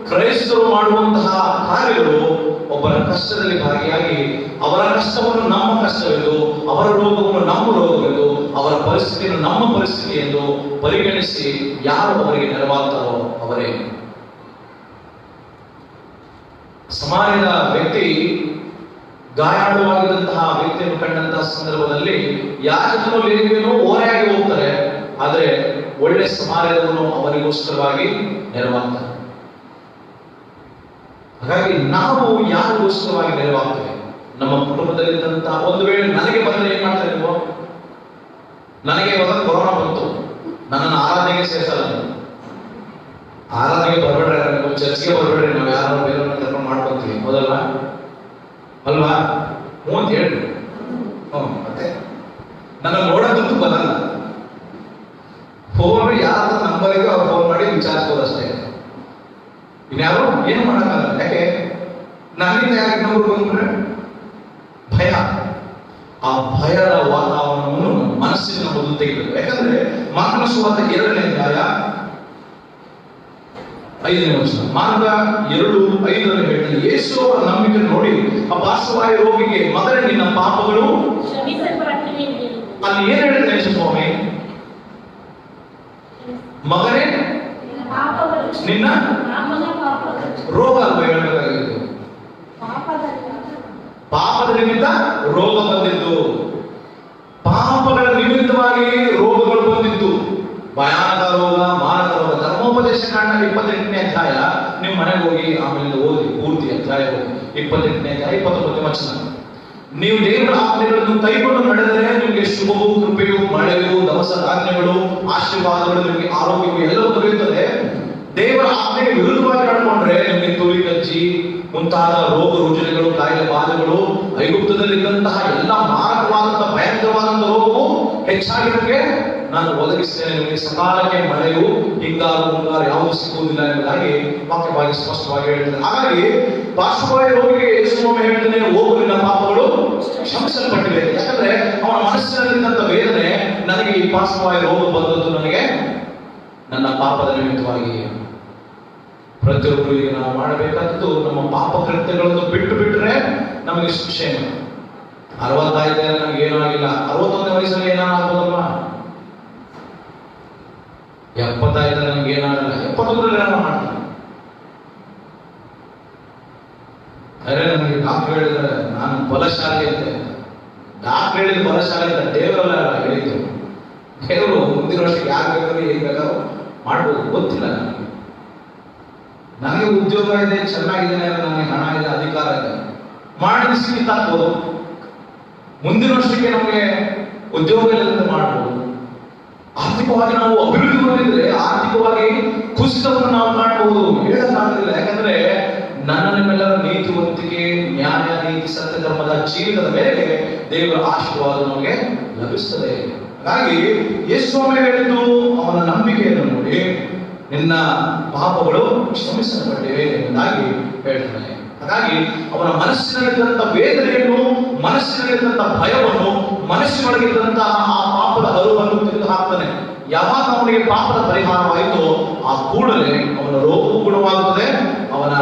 ಕ್ರೈಸ್ತರು ಮಾಡುವಂತಹ ಕಾರ್ಯಗಳು ಒಬ್ಬರ ಕಷ್ಟದಲ್ಲಿ ಭಾಗಿಯಾಗಿ ಅವರ ಕಷ್ಟವನ್ನು ನಮ್ಮ ಕಷ್ಟವೆಂದು, ಅವರ ರೋಗವನ್ನು ನಮ್ಮ ರೋಗವೆಂದು, ಅವರ ಪರಿಸ್ಥಿತಿಯನ್ನು ನಮ್ಮ ಪರಿಸ್ಥಿತಿ ಎಂದು ಪರಿಗಣಿಸಿ ಯಾರು ಅವರಿಗೆ ನೆರವಾಗ್ತಾರೋ ಅವರೇ. ಸಮಾಜದ ವ್ಯಕ್ತಿ ಗಾಯಾಳುವಾಗಿದ್ದಂತಹ ವ್ಯಕ್ತಿಯನ್ನು ಕಂಡಂತಹ ಸಂದರ್ಭದಲ್ಲಿ ಯಾಜಕನು ಲೇವಿಯನು ಓರೆಯಾಗಿ ಹೋಗ್ತಾರೆ, ಆದರೆ ಒಳ್ಳೆ ಸಮಾರ್ಯದವನು ಅವರಿಗೋಸ್ಕರವಾಗಿ ನೆರವಾಗ್ತಾರೆ. ಹಾಗಾಗಿ ನಾವು ಯಾರಿಗೋಸ್ಕರವಾಗಿ ನೆರವಾಗ್ತೇವೆ? ನಮ್ಮ ಕುಟುಂಬದಲ್ಲಿದ್ದಂತಹ, ಒಂದು ವೇಳೆ ನನಗೆ ಬಂದ್ರೆ ಏನ್ ಮಾಡ್ತಾರೆ ನೀವು? ನನಗೆ ಇವಾಗ ಕೊರೋನಾ ಬಂತು, ನನ್ನನ್ನು ಆರಾಧನೆಗೆ ಸೇರಿಸಲ್ಲ, ಆರಾಧನೆಗೆ ಬರಬೇಡ್ರಿ, ಚರ್ಚ್ಗೆ ಬರಬೇಡ್ರಿ, ನಾವು ಯಾರು ಬೇರೆಯವ್ರನ್ನ ಕರ್ಕೊಂಡು ಮಾಡ್ಕೊಂತೀವಿ, ಹೌದಲ್ವಾ? ಅಲ್ವಾ? ಹ್ಞೂ ಅಂತ ಹೇಳ್ರಿ. ಮತ್ತೆ ನನ್ನ ನೋಡೋದಂತೂ ಬರಲ್ಲ. ಫೋನ್ ಯಾರ ನಂಬರಿಗೆ ಅವ್ರು ಫೋನ್ ಮಾಡಿ ವಿಚಾರಿಸ್ಬೋದಷ್ಟೇ, ಇನ್ಯಾರು ಏನು ಮಾಡಕ್ಕಾಗಲ್ಲ. ಯಾಕೆ? ನನ್ನಿಂದ ಯಾಕೆ ನಂಬರ್ ಬಂದ್ರೆ ಭಯ. ಆ ಭಯದ ವಾತಾವರಣವನ್ನು ಮನಸ್ಸಿನ ಮೊದಲು ತೆಗಿಬೇಕು. ಯಾಕಂದ್ರೆ ಮಾರ್ಕನ ಸುವಾರ್ತೆ 2ನೇ ಅಧ್ಯಾಯ 5ನೇ ವಚನ, ಮಾರ್ಗ 2:5 ಹೇಳ್ತಾರೆ, ಯೇಸು ಅವರ ನಂಬಿಕೆ ನೋಡಿ ಆ ಪಾರ್ಶ್ವವಾಯು ರೋಗಿಗೆ, ಮಗನೇ ನಿನ್ನ ಪಾಪಗಳು ಕ್ಷಮಿಸಲ್ಪಟ್ಟಿವೆ. ಅಲ್ಲಿ ಏನ್ ಹೇಳ್ತಾರೆ ಯೇಸು ಸ್ವಾಮಿ? ಮಗನೇ ನಿನ್ನ ರೋಗ ಅಲ್ವ ಹೇಳಬೇಕಾಗಿತ್ತು? ಪಾಪದ ನಿಮಿತ್ತ ರೋಗ ಬಂದಿದ್ದು, ಪಾಪಗಳ ನಿಮಿತ್ತವಾಗಿ ರೋಗಗಳು ಬಂದಿದ್ದು, ಭಯಾನಕ ರೋಗ, ಮಾರಕ ರೋಗ. ಧರ್ಮೋಪದೇಶ ಕಾಂಡ 28ನೇ ಅಧ್ಯಾಯ ನೀವು ಮನೆಗೆ ಹೋಗಿ ಆಮೇಲೆ ಓದಿ, ಪೂರ್ತಿ ಅಧ್ಯಾಯ 28ನೇ ಅಧ್ಯಾಯ 29ನೇ ವಚನ. ನೀವು ದೇವರ ಆಜ್ಞೆಗಳನ್ನು ಕೈಗೊಂಡು ನಡೆದರೆ ನಿಮಗೆ ಶುಭವೂ, ಕೃಪೆಯು, ಮಳೆಯು, ದವಸ ಧಾನ್ಯಗಳು, ಆಶೀರ್ವಾದಗಳು, ನಿಮಗೆ ಆರೋಗ್ಯವು ಎಲ್ಲವೂ ದೊರೆಯುತ್ತದೆ. ದೇವರ ಆಜ್ಞೆಗೆ ವಿರುದ್ಧವಾಗಿ ನಡ್ಕೊಂಡ್ರೆ ನಿಮಗೆ ತುಳಿ ಕಜ್ಜಿ ಮುಂತಾದ ರೋಗ ರುಜಿನಗಳು, ಕಾಯಿಲೆ ಬಾಧೆಗಳು, ಐಗುಪ್ತದಲ್ಲಿದ್ದಂತಹ ಎಲ್ಲ ಮಾರಕವಾದಂತಹ ಭಯಂಕರವಾದಂತಹ ರೋಗವು ಹೆಚ್ಚಾಗಿರೋಕ್ಕೆ ನಾನು ಒದಗಿಸ್ತೇನೆ, ನಿಮಗೆ ಸಕಾಲಕ್ಕೆ ಮಳೆಯು ಹಿಂಗಾರು ಮುಂಗಾರು ಯಾವುದು ಸಿಗುವುದಿಲ್ಲ ಎಂಬುದಾಗಿ ವಾಕ್ಯವಾಗಿ ಸ್ಪಷ್ಟವಾಗಿ ಹೇಳ್ತದೆ. ಹಾಗಾಗಿ ಪಾರ್ಶ್ವವಾಯು ರೋಗಿಗೆ ಯೇಸುಸ್ವಾಮಿ ಹೇಳ್ತಾನೆ, ಹೋಗು ನಿನ್ನ ಪಾಪಗಳು ಕ್ಷಮಿಸಲ್ಪಟ್ಟಿವೆ. ಯಾಕಂದ್ರೆ ಅವನ ಮನಸ್ಸಿನಲ್ಲಿದ್ದಂಥ ವೇದನೆ, ನನಗೆ ಈ ಪಾರ್ಶ್ವವಾಯು ರೋಗ ಬಂದದ್ದು ನನಗೆ ನನ್ನ ಪಾಪದ ನಿಮಿತ್ತವಾಗಿ. ಪ್ರತಿಯೊಬ್ಬರು ಈಗ ನಾವು ಮಾಡಬೇಕಾದದ್ದು ನಮ್ಮ ಪಾಪ ಕೃತ್ಯಗಳನ್ನು ಬಿಟ್ಟು ಬಿಟ್ಟರೆ ನಮಗೆ ಶಿಕ್ಷೆ. 65 ನಮ್ಗೆ ಏನೂ ಆಗಿಲ್ಲ, 61ನೇ ವಯಸ್ಸಲ್ಲಿ ಏನಾಗ್ಬೋದಲ್ವಾ? 75 ನಮ್ಗೆ ಏನಾಗಲ್ಲ, 71ರಲ್ಲಿ ಏನೋ ಮಾಡ್ತಾರೆ. ಅರೆ ನನಗೆ ಡಾಕ್ಟರ್ ಹೇಳಿದ್ರೆ ನಾನು ಬಲಶಾಲಿ ಅಂತೆ. ಡಾಕ್ಟರ್ ಹೇಳಿದ ಬಲಶಾಲಿ ಅಂತ ದೇವರಲ್ಲ ಹೇಳಿದ್ದು. ದೇವರು ಮುಂದಿನ ವರ್ಷಕ್ಕೆ ಯಾರು ಬೇಕಾದ್ರೂ ಏನ್ ಬೇಕಾದ್ರೂ ಮಾಡ್ಬೋದು, ಗೊತ್ತಿಲ್ಲ ನನಗೆ. ನನಗೆ ಉದ್ಯೋಗ ಇದೆ, ಚೆನ್ನಾಗಿದ್ದೇನೆ, ನನಗೆ ಹಣ ಇದೆ, ಅಧಿಕಾರ ಇದೆ, ಮಾಡಿ ಸೀಮಿತಾಗ್ಬೋದು. ಮುಂದಿನ ವರ್ಷಕ್ಕೆ ನಮಗೆ ಉದ್ಯೋಗ ಇಲ್ಲದಂತೆ ಮಾಡ್ಬೋದು. ಆರ್ಥಿಕವಾಗಿ ನಾವು ಅಭಿವೃದ್ಧಿ ಹೊಂದಿದ್ರೆ ಆರ್ಥಿಕವಾಗಿ ಕುಸಿತವನ್ನು ನಾವು ಕಾಣಬಹುದು, ಹೇಳಕ್ಕಾಗಲಿಲ್ಲ. ಯಾಕಂದ್ರೆ ನನ್ನ ನಿಮ್ಮೆಲ್ಲರ ನೀತಿವಂತಿಕೆ, ನ್ಯಾಯ, ನೀತಿ, ಸತ್ಯ ಧರ್ಮದ ಜೀವಿತದ ಮೇಲೆ ದೇವರ ಆಶೀರ್ವಾದ ನಮಗೆ ಲಭಿಸುತ್ತದೆ. ಹಾಗಾಗಿ ಯೇಸುಸ್ವಾಮಿ ಹೇಳಿದ್ದು ಅವನ ನಂಬಿಕೆಯನ್ನು ನೋಡಿ, ನಿನ್ನ ಪಾಪಗಳು ಕ್ಷಮಿಸಲ್ಪಟ್ಟಿವೆ ಎಂಬುದಾಗಿ ಹೇಳ್ತಾನೆ. ಹಾಗಾಗಿ ಅವನ ಮನಸ್ಸಿನಲ್ಲಿದ್ದಂಥ ವೇದನೆಯನ್ನು, ಮನಸ್ಸಿನಲ್ಲಿದ್ದಂಥ ಭಯವನ್ನು, ಮನಸ್ಸಿನೊಳಗಿದ್ದಂತಹ ಆ ಪಾಪದ ಅರಿವನ್ನು ತೆಗೆದು ಹಾಕ್ತಾನೆ. ಯಾವಾಗ ಅವನಿಗೆ ಪಾಪದ ಪರಿಹಾರವಾಯಿತೋ ಆ ಕೂಡಲೇ ಅವನ ರೋಗವು ಗುಣವಾಗುತ್ತದೆ, ಅವನ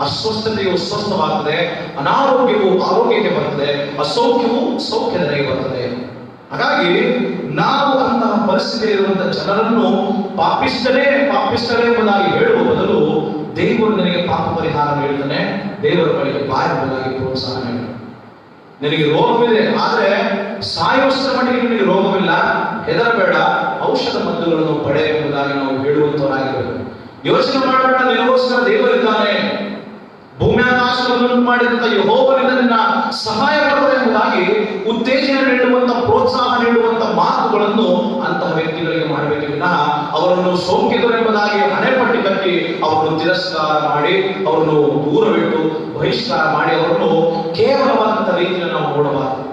ಅಸ್ವಸ್ಥತೆಯು ಸ್ವಸ್ಥವಾಗುತ್ತದೆ, ಅನಾರೋಗ್ಯವು ಆರೋಗ್ಯಕ್ಕೆ ಬರ್ತದೆ, ಅಸೌಖ್ಯವು ಸೌಖ್ಯದನೆಗೆ ಬರ್ತದೆ. ಹಾಗಾಗಿ ನಾವು ಅಂತಹ ಪರಿಸ್ಥಿತಿ ಇರುವಂತಹ ಜನರನ್ನು ಪಾಪಿಷ್ಟರೇ ಎಂಬುದಾಗಿ ಹೇಳುವ ಬದಲು ದೇವರು ನಿನಗೆ ಪಾಪ ಪರಿಹಾರ ನೀಡುತ್ತಾನೆ, ದೇವರ ಬಳಿಗೆ ಬಾ ಎಂಬುದಾಗಿ ಪ್ರೋತ್ಸಾಹ ನೀಡುತ್ತಾನೆ. ನಿನಗೆ ರೋಗವಿದೆ, ಆದ್ರೆ ಸಾಯುವಷ್ಟರ ಮಟ್ಟಿಗೆ ನಿನಗೆ ರೋಗವಿಲ್ಲ, ಹೆದರಬೇಡ, ಔಷಧ ಮದ್ದುಗಳನ್ನು ಪಡೆ ಎಂಬುದಾಗಿ ನಾವು ಹೇಳುವಂತವರಾಗಿರಬೇಕು. ಯೋಚನೆ ಮಾಡಬೇಡ, ನಿನಗೋಸ್ಕರ ದೇವರಿದ್ದಾನೆ, ಭೂಮ್ಯಾಕಾಶಗಳನ್ನು ಮಾಡಿದಂಥ ಯೆಹೋವನಿಂದ ನಿನ್ನ ಸಹಾಯ ಬರುತ್ತದೆ ಎಂಬುದಾಗಿ ಉತ್ತೇಜನ ನೀಡುವಂತ, ಪ್ರೋತ್ಸಾಹ ನೀಡುವಂತ ಮಾತುಗಳನ್ನು ಅಂತಹ ವ್ಯಕ್ತಿಗಳಿಗೆ ಮಾಡಬೇಕೆ ವಿನಃ ಅವರನ್ನು ಸೋಂಕಿತರೆಂಬುದಾಗಿ ಹಣೆಪಟ್ಟಿ ಕಟ್ಟಿ ಅವರನ್ನು ತಿರಸ್ಕಾರ ಮಾಡಿ, ಅವರನ್ನು ದೂರವಿಟ್ಟು ಬಹಿಷ್ಕಾರ ಮಾಡಿ ಅವರನ್ನು ಕೇವಲವಾದಂಥ ರೀತಿಯಲ್ಲಿ ನಾವು ನೋಡಬಾರದು.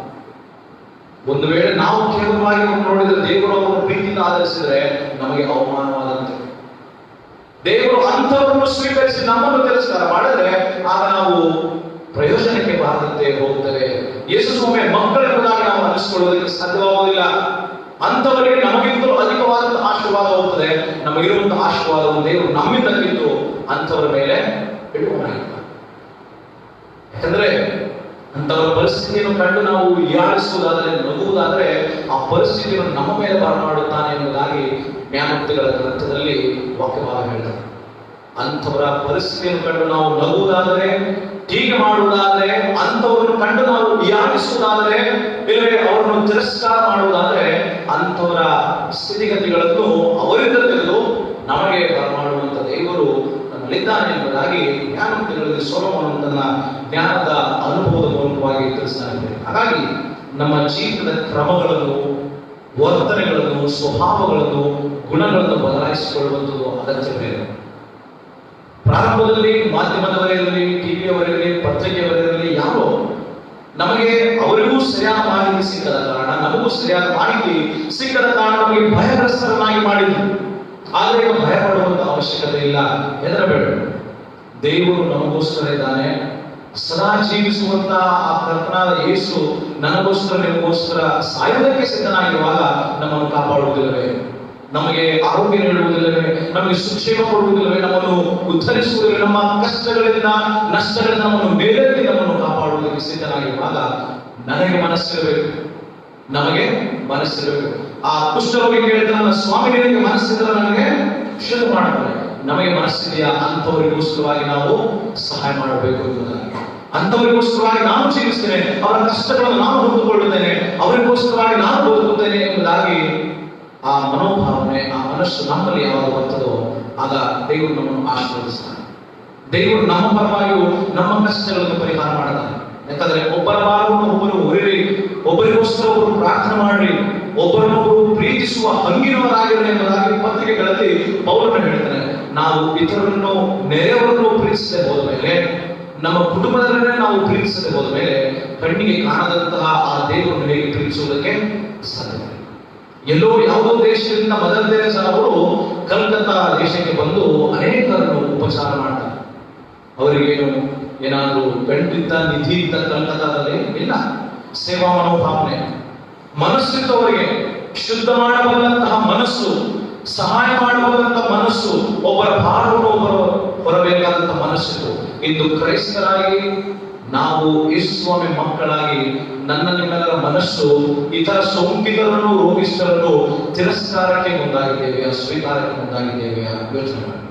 ಒಂದು ವೇಳೆ ನಾವು ಕೇವಲವಾಗಿ ನೋಡಿದ್ರೆ ದೇವರು ಅವರ ಪ್ರೀತಿಯಿಂದ ಆಧರಿಸಿದ್ರೆ ನಮಗೆ ಅವಮಾನವಾದಂತೆ. ದೇವರು ಅಂಥವರನ್ನು ಸ್ವೀಕರಿಸಿ ನಮ್ಮನ್ನು ತಿರಸ್ಕಾರ ಮಾಡಿದ್ರೆ ಆಗ ನಾವು ಪ್ರಯೋಜನಕ್ಕೆ ಬಾರದಂತೆ ಹೋಗ್ತೇವೆ. ಯೇಸುಸ್ವಾಮಿ ಮಕ್ಕಳೆಂಬುದಾಗಿ ನಾವು ಅನಿಸಿಕೊಳ್ಳುವುದಕ್ಕೆ ಸಾಧ್ಯವಾಗುವುದಿಲ್ಲ. ಅಂಥವರಿಗೆ ನಮಗಿಂತಲೂ ಅಧಿಕವಾದಂತಹ ಆಶೀರ್ವಾದ ಹೋಗ್ತದೆ. ನಮಗಿರುವಂತಹ ಆಶೀರ್ವಾದವನ್ನು ದೇವರು ನಮ್ಮಿಂದ ಕಿತ್ತು ಅಂಥವರ ಮೇಲೆ ಇಡುವನಾಗಿಲ್ಲ. ಯಾಕಂದ್ರೆ ಅಂಥವರ ಪರಿಸ್ಥಿತಿಯನ್ನು ಕಂಡು ನಾವು ಹೀಯಾಳಿಸುವುದಾದರೆ, ನಗುವುದಾದರೆ ಆ ಪರಿಸ್ಥಿತಿಯನ್ನು ನಮ್ಮ ಮೇಲೆ ಬರಮಾಡುತ್ತಾನೆ ಎಂಬುದಾಗಿ ಜ್ಞಾನೋಕ್ತಿಗಳ ಗ್ರಂಥದಲ್ಲಿ ವಾಕ್ಯವಾಗಿ ಹೇಳ್ತಾರೆ. ಅಂಥವರ ಪರಿಸ್ಥಿತಿಯನ್ನು ಕಂಡು ನಾವು ನಗುವುದಾದರೆ, ಟೀಕೆ ಮಾಡುವುದಾದರೆ, ಅಂಥವರನ್ನು ಕಂಡು ನಾವು ಹೀಯಾಳಿಸುವುದಾದರೆ, ಇಲ್ಲವೇ ಅವರನ್ನು ತಿರಸ್ಕಾರ ಮಾಡುವುದಾದರೆ ಅಂಥವರ ಸ್ಥಿತಿಗತಿಗಳನ್ನು ಅವರಿಂದ ತೆಗೆದು ನಮಗೆ ಬರಮಾಡುವಂಥ ದೇವರು ನಮ್ಮಲ್ಲಿದ್ದಾನೆ ಎಂಬುದಾಗಿ ಜ್ಞಾನೋಕ್ತಿಗಳಲ್ಲಿ ಸೊಲೊಮೋನನು ತನ್ನ ಜ್ಞಾನದ ಅನುಭವದ ಮೂಲಕವಾಗಿ ತಿಳಿಸ್ತಾ ಇದ್ದೇವೆ. ಹಾಗಾಗಿ ನಮ್ಮ ಜೀವನದ ಕ್ರಮಗಳನ್ನು, ವರ್ತನೆಗಳನ್ನು, ಸ್ವಭಾವಗಳನ್ನು, ಗುಣಗಳನ್ನು ಬದಲಾಯಿಸಿಕೊಳ್ಳುವಂಥದ್ದು ಅಗತ್ಯವಿದೆ. ಪ್ರಾರಂಭದಲ್ಲಿ ಮಾಧ್ಯಮದವರಿರಲಿ, ಟಿವಿಯವರಿರಲಿ, ಪತ್ರಿಕೆಯವರಿರಲಿ, ಯಾರೋ ನಮಗೆ ಅವರಿಗೂ ಸರಿಯಾದ ಮಾಹಿತಿ ಸಿಕ್ಕದ ಕಾರಣ, ನಮಗೂ ಸರಿಯಾದ ಮಾಹಿತಿ ಸಿಕ್ಕದ ಕಾರಣ ನಮಗೆ ಭಯಗ್ರಸ್ತರನ್ನಾಗಿ ಮಾಡಿದ್ರು. ಆದರೆ ಈಗ ಭಯ ಪಡುವಂತ ಅವಶ್ಯಕತೆ ಇಲ್ಲ, ಹೆದರಬೇಡ. ದೇವರು ನಮಗೋಸ್ಕರ ಇದ್ದಾನೆ. ಸದಾ ಜೀವಿಸುವಂತ ಆ ಕರ್ತನಾದ ಯೇಸು ನನಗೋಸ್ಕರ, ನಿಮಗೋಸ್ಕರ ಸಾಯುವುದಕ್ಕೆ ಸಿದ್ಧನಾಗಿರುವಾಗ ನಮ್ಮನ್ನು ಕಾಪಾಡುವುದಿಲ್ಲವೇ? ನಮಗೆ ಆರೋಗ್ಯ ನೀಡುವುದಿಲ್ಲವೇ? ನಮಗೆ ಸುಕ್ಷೇಮ ಕೊಡುವುದಿಲ್ಲವೇ? ನಮ್ಮನ್ನು ಉದ್ಧರಿಸುವುದಿಲ್ಲ? ನಮ್ಮ ಕಷ್ಟಗಳಿಂದ, ನಷ್ಟಗಳಿಂದ ನಮ್ಮನ್ನು ಮೇಲೆತ್ತಿ ನಮ್ಮನ್ನು ಕಾಪಾಡುವುದಕ್ಕೆ ಸಿದ್ಧನಾಗಿರುವಾಗ ನನಗೆ ಮನಸ್ಸಿರಬೇಕು, ನಮಗೆ ಮನಸ್ಸಿರಬೇಕು. ಆ ಕುಷ್ಠರೋಗಿಗೆ ಹೇಳಿದ ಸ್ವಾಮಿ, ನಿನಗೆ ಮನಸ್ಸಿದ್ರೆ ನನಗೆ ಶುದ್ಧ ಮಾಡ್ತಾರೆ. ನಮಗೆ ಮನಸ್ಸಿದೆಯಾ? ಅಂಥವರಿಗೋಸ್ಕರವಾಗಿ ನಾವು ಸಹಾಯ ಮಾಡಬೇಕು ಎಂಬುದಾಗಿ. ಅಂಥವರಿಗೋಸ್ಕರವಾಗಿ ನಾನು ಜೀವಿಸ್ತೇನೆ, ಅವರ ಕಷ್ಟಗಳನ್ನು ನಾನು ಹೊಂದಿಕೊಳ್ಳುತ್ತೇನೆ, ಅವರಿಗೋಸ್ಕರವಾಗಿ ನಾನು ಬದುಕುತ್ತೇನೆ ಎಂಬುದಾಗಿ ಆ ಮನೋಭಾವನೆ, ಆ ಮನಸ್ಸು ನಮ್ಮಲ್ಲಿ ಯಾವಾಗ ಬರ್ತದೋ ಆಗ ದೇವರು ನಮ್ಮನ್ನು ಆಶೀರ್ವದಿಸ್ತಾನೆ. ದೇವರು ನಮ್ಮ ಪರವಾಗಿಯೂ ನಮ್ಮ ಕಷ್ಟಗಳನ್ನು ಪರಿಹಾರ ಮಾಡ್ತಾನೆ. ಯಾಕಂದ್ರೆ ಒಬ್ಬರ ಭಾರವನ್ನು ಒಬ್ಬರು ಹೊರಿರಿ, ಒಬ್ಬರಿಗೋಸ್ಕರ ಒಬ್ಬರು ಪ್ರಾರ್ಥನೆ ಮಾಡಿ, ಒಬ್ಬರನ್ನೊಬ್ಬರು ಪ್ರೀತಿಸುವ ಹಂಗಿನವರಾಗಿರಲಿ ಎಂಬುದಾಗಿ ಪತ್ರಿಕೆಗಳಲ್ಲಿ ಪೌಲನು ಹೇಳ್ತಾನೆ. ನಾವು ಇತರರನ್ನು, ನೆರೆಯವರನ್ನು ಪ್ರೀತಿಸದೆ ಹೋದ ಮೇಲೆ, ನಮ್ಮ ಕುಟುಂಬದಲ್ಲೇ ನಾವು ಪ್ರೀತಿಸದೆ ಹೋದ ಮೇಲೆ ಕಣ್ಣಿಗೆ ಕಾಣದಂತಹ ಆ ದೇವರನ್ನು ಹೇಗೆ ಪ್ರೀತಿಸುವುದಕ್ಕೆ ಸಾಧ್ಯ? ಎಲ್ಲೋ ಯಾವುದೋ ದೇಶದಿಂದ ಮದರ್ ತೆರೇಸಾ ಅವರು ಕಲ್ಕತ್ತಾ ದೇಶಕ್ಕೆ ಬಂದು ಅನೇಕರನ್ನು ಉಪಚಾರ ಮಾಡ್ತಾರೆ. ಅವರಿಗೇನು ಏನಾದರೂ ಬೆಳ್ಳಿದ್ದ ನಿಧಿ ಇದ್ದ ಕಲ್ಕತ್ತಾದಲ್ಲಿ ಇಲ್ಲ. ಸೇವಾ ಮನೋಭಾವನೆ, ಮನಸ್ಸಿತ್ತು ಅವರಿಗೆ. ಶುದ್ಧ ಮಾಡಬಲ್ಲಂತಹ ಮನಸ್ಸು, ಸಹಾಯ ಮಾಡಬಲ್ಲಂತಹ ಮನಸ್ಸು, ಒಬ್ಬರ ಭಾರವನ್ನು ಒಬ್ಬರು ಹೊರಬೇಕಾದಂತಹ ಮನಸ್ಸಿತ್ತು. ಇಂದು ಕ್ರೈಸ್ತರಾಗಿ ನಾವು ಯೇಸುಸ್ವಾಮಿ ಮಕ್ಕಳಾಗಿ ನನ್ನ ನಿಮ್ಮೆಲ್ಲರ ಮನಸ್ಸು ಇತರ ಸೋಂಕಿತರನ್ನು, ರೋಗಿಷ್ಠರನ್ನು ತಿರಸ್ಕಾರಕ್ಕೆ ಮುಂದಾಗಿದ್ದೇವೆಯಾ, ಸ್ವೀಕಾರಕ್ಕೆ ಮುಂದಾಗಿದ್ದೇವೆಯಾ? ಯೋಚನೆ ಮಾಡಿ.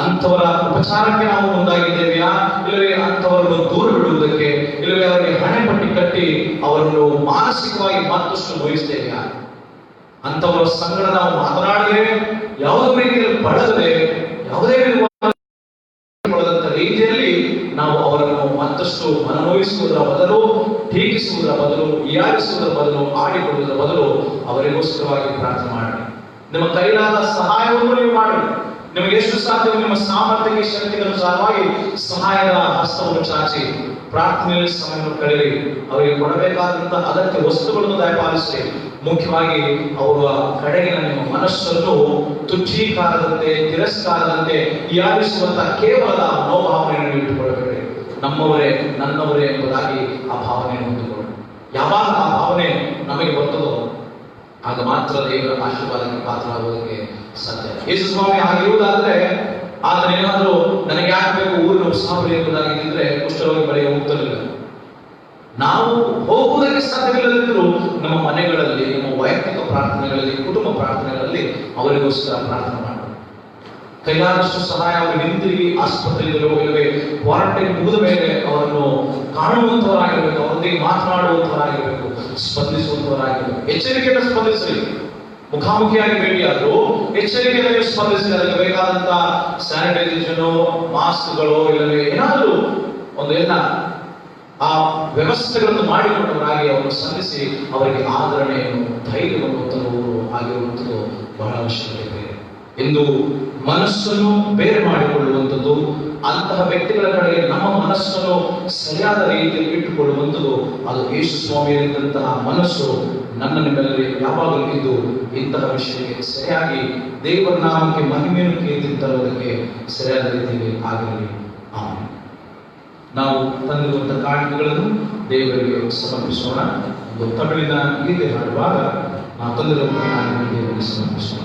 ಅಂಥವರ ಉಪಚಾರಕ್ಕೆ ನಾವು ಮುಂದಾಗಿದ್ದೇವೆಯಾ, ಇಲ್ಲವೇ ಅಂಥವರನ್ನು ದೂರ ಬಿಡುವುದಕ್ಕೆ, ಇಲ್ಲವೇ ಅವರಿಗೆ ಹಣೆ ಪಟ್ಟಿ ಕಟ್ಟಿ ಅವರನ್ನು ಮಾನಸಿಕವಾಗಿ ಮತ್ತಷ್ಟು ನೋಯಿಸ್ತೇವೆಯಾ? ಅಂಥವರ ಸಂಗಡ ನಾವು ಮಾತನಾಡದೆ, ಯಾವುದೇ ರೀತಿಯಲ್ಲಿ ಬಳಗದೆ, ಯಾವುದೇ ರೀತಿಯಲ್ಲಿ ನಾವು ಅವರನ್ನು ಮತ್ತಷ್ಟು ಮನನೋಯಿಸುವುದರ ಬದಲು, ಟೀಕಿಸುವುದರ ಬದಲು, ಹೀಯಾಳಿಸುವುದರ ಬದಲು, ಆಡಿಕೊಳ್ಳುವುದರ ಬದಲು ಅವರಿಗೋಸ್ಕರವಾಗಿ ಪ್ರಾರ್ಥನೆ ಮಾಡಿ. ನಿಮ್ಮ ಕೈಲಾದ ಸಹಾಯವನ್ನು ನೀವು ಮಾಡಿ. ನಿಮಗೆ ಎಷ್ಟು ಸಾಧ್ಯವೋ ನಿಮ್ಮ ಸಾಮರ್ಥ್ಯಕ್ಕೆ, ಶಕ್ತಿಗೆ ಅನುಸಾರವಾಗಿ ಸಹಾಯದ ಹಸ್ತವನ್ನು ಚಾಚಿ ಪ್ರಾರ್ಥನೆಯಲ್ಲಿ ಸಮಯವನ್ನು ಕಳೆಯಿರಿ. ಅವರಿಗೆ ಕೊಡಬೇಕಾದಂತಹ ಅಗತ್ಯ ವಸ್ತುಗಳನ್ನು ದಯಪಾಲಿಸಿ. ಮುಖ್ಯವಾಗಿ ಅವರ ಕಡೆಗಿನ ನಿಮ್ಮ ಮನಸ್ಸನ್ನು ತುಚ್ಛೀಕಾರದಂತೆ, ತಿರಸ್ಕಾರದಂತೆ ಹೀಯಾಳಿಸುವಂತಹ ಕೇವಲ ಮನೋಭಾವನೆಯನ್ನು ಇಟ್ಟುಕೊಳ್ಳಬೇಡಿ. ನಮ್ಮವರೇ, ನನ್ನವರೇ ಎಂಬುದಾಗಿ ಆ ಭಾವನೆಯನ್ನು ಹೊಂದಿಕೊಳ್ಳಿ. ಯಾವಾಗ ಆ ಭಾವನೆ ನಮಗೆ ಬರ್ತದೋ ಆಗ ಮಾತ್ರ ದೇವರ ಆಶೀರ್ವಾದಕ್ಕೆ ಪಾತ್ರರಾಗುವುದಕ್ಕೆ ಸಾಧ್ಯ. ಯೇಸು ಸ್ವಾಮಿ ಆಗಿರುವುದಾದ್ರೆ ಆತನೇನಾದರೂ ನನಗೆ ಯಾಕೆ ಬೇಕು ಊರಿನ ಉತ್ಸಾಹ ಎಂಬುದಾಗಿದ್ದರೆ ಕುಷ್ಠರೋಗಿ ಬಳಿಗೆ ಹೋಗ್ತಿರಲಿಲ್ಲ. ನಾವು ಹೋಗುವುದಕ್ಕೆ ಸಾಧ್ಯವಿಲ್ಲದಿದ್ದರೂ ನಮ್ಮ ಮನೆಗಳಲ್ಲಿ, ನಮ್ಮ ವೈಯಕ್ತಿಕ ಪ್ರಾರ್ಥನೆಗಳಲ್ಲಿ, ಕುಟುಂಬ ಪ್ರಾರ್ಥನೆಗಳಲ್ಲಿ ಅವರಿಗೋಸ್ಕರ ಪ್ರಾರ್ಥನೆ ಮಾಡೋಣ. ಕೈಲಾದಷ್ಟು ಸಹಾಯ ಅವರು ಹಿಂತಿರುಗಿ ಆಸ್ಪತ್ರೆಗಳು, ಇಲ್ಲವೇ ಕ್ವಾರಂಟೈನ್ ಮುಗಿದ ಮೇಲೆ ಅವರನ್ನು ಕಾಣುವಂತವರಾಗಿರಬೇಕು, ಅವರೊಂದಿಗೆ ಮಾತನಾಡುವಂತವರಾಗಿರಬೇಕು, ಸ್ಪಂದಿಸುವಂತವರಾಗಿರಬೇಕು. ಎಚ್ಚರಿಕೆಯಿಂದ ಸ್ಪಂದಿಸಲಿ. ಮುಖಾಮುಖಿಯಾಗಿ ಭೇಟಿಯಾದರೂ ಎಚ್ಚರಿಕೆಯಲ್ಲಿ ಸ್ಪಂದಿಸಿ. ಅದಕ್ಕೆ ಬೇಕಾದಂತಹ ಸ್ಯಾನಿಟೈಸೇಷನ್, ಮಾಸ್ಕ್ಗಳು, ಇಲ್ಲವೇ ಏನಾದರೂ ಒಂದು ಆ ವ್ಯವಸ್ಥೆಗಳನ್ನು ಮಾಡಿಕೊಂಡವರಾಗಿ ಅವರು ಸ್ಪಂದಿಸಿ ಅವರಿಗೆ ಆದರಣೆಯನ್ನು, ಧೈರ್ಯವನ್ನು ತರುವವರು ಆಗಿರುವಂಥದ್ದು ಬಹಳ ಅವಶ್ಯಕತೆ ಇದೆ. ಎಂದು ಮನಸ್ಸನ್ನು ಬೇರೆ ಮಾಡಿಕೊಳ್ಳುವಂಥದ್ದು, ಅಂತಹ ವ್ಯಕ್ತಿಗಳ ಕಡೆಗೆ ನಮ್ಮ ಮನಸ್ಸನ್ನು ಸರಿಯಾದ ರೀತಿಯಲ್ಲಿ ಇಟ್ಟುಕೊಳ್ಳುವಂಥದ್ದು, ಅದು ಯೇಸು ಸ್ವಾಮಿಯಲ್ಲಿದ್ದಂತಹ ಮನಸ್ಸು ನನ್ನ ನಿಮ್ಮೆಲ್ಲರಿಗೆ ಯಾವಾಗಲೂ ಇದ್ದು ಇಂತಹ ವಿಷಯಕ್ಕೆ ಸರಿಯಾಗಿ ದೇವರ ನಾಮಕ್ಕೆ ಮಹಿಮೆಯನ್ನು ಕೀರ್ತಿ ತರುವುದಕ್ಕೆ ಸರಿಯಾದ ರೀತಿಯಲ್ಲಿ ಆಗಲಿ. ಆಮೇಲೆ ನಾವು ತಂದಿರುವಂತಹ ಕಾಣಿಕೆಗಳನ್ನು ದೇವರಿಗೆ ಸಮರ್ಪಿಸೋಣ. ಒಂದು ತಮಿಳಿನ ಗೀತೆ ಹಾಡುವಾಗ ನಾವು ತಂದಿರುವಂತಹ ಕಾಣಿಕೆ ದೇವರಿಗೆ ಸಮರ್ಪಿಸೋಣ.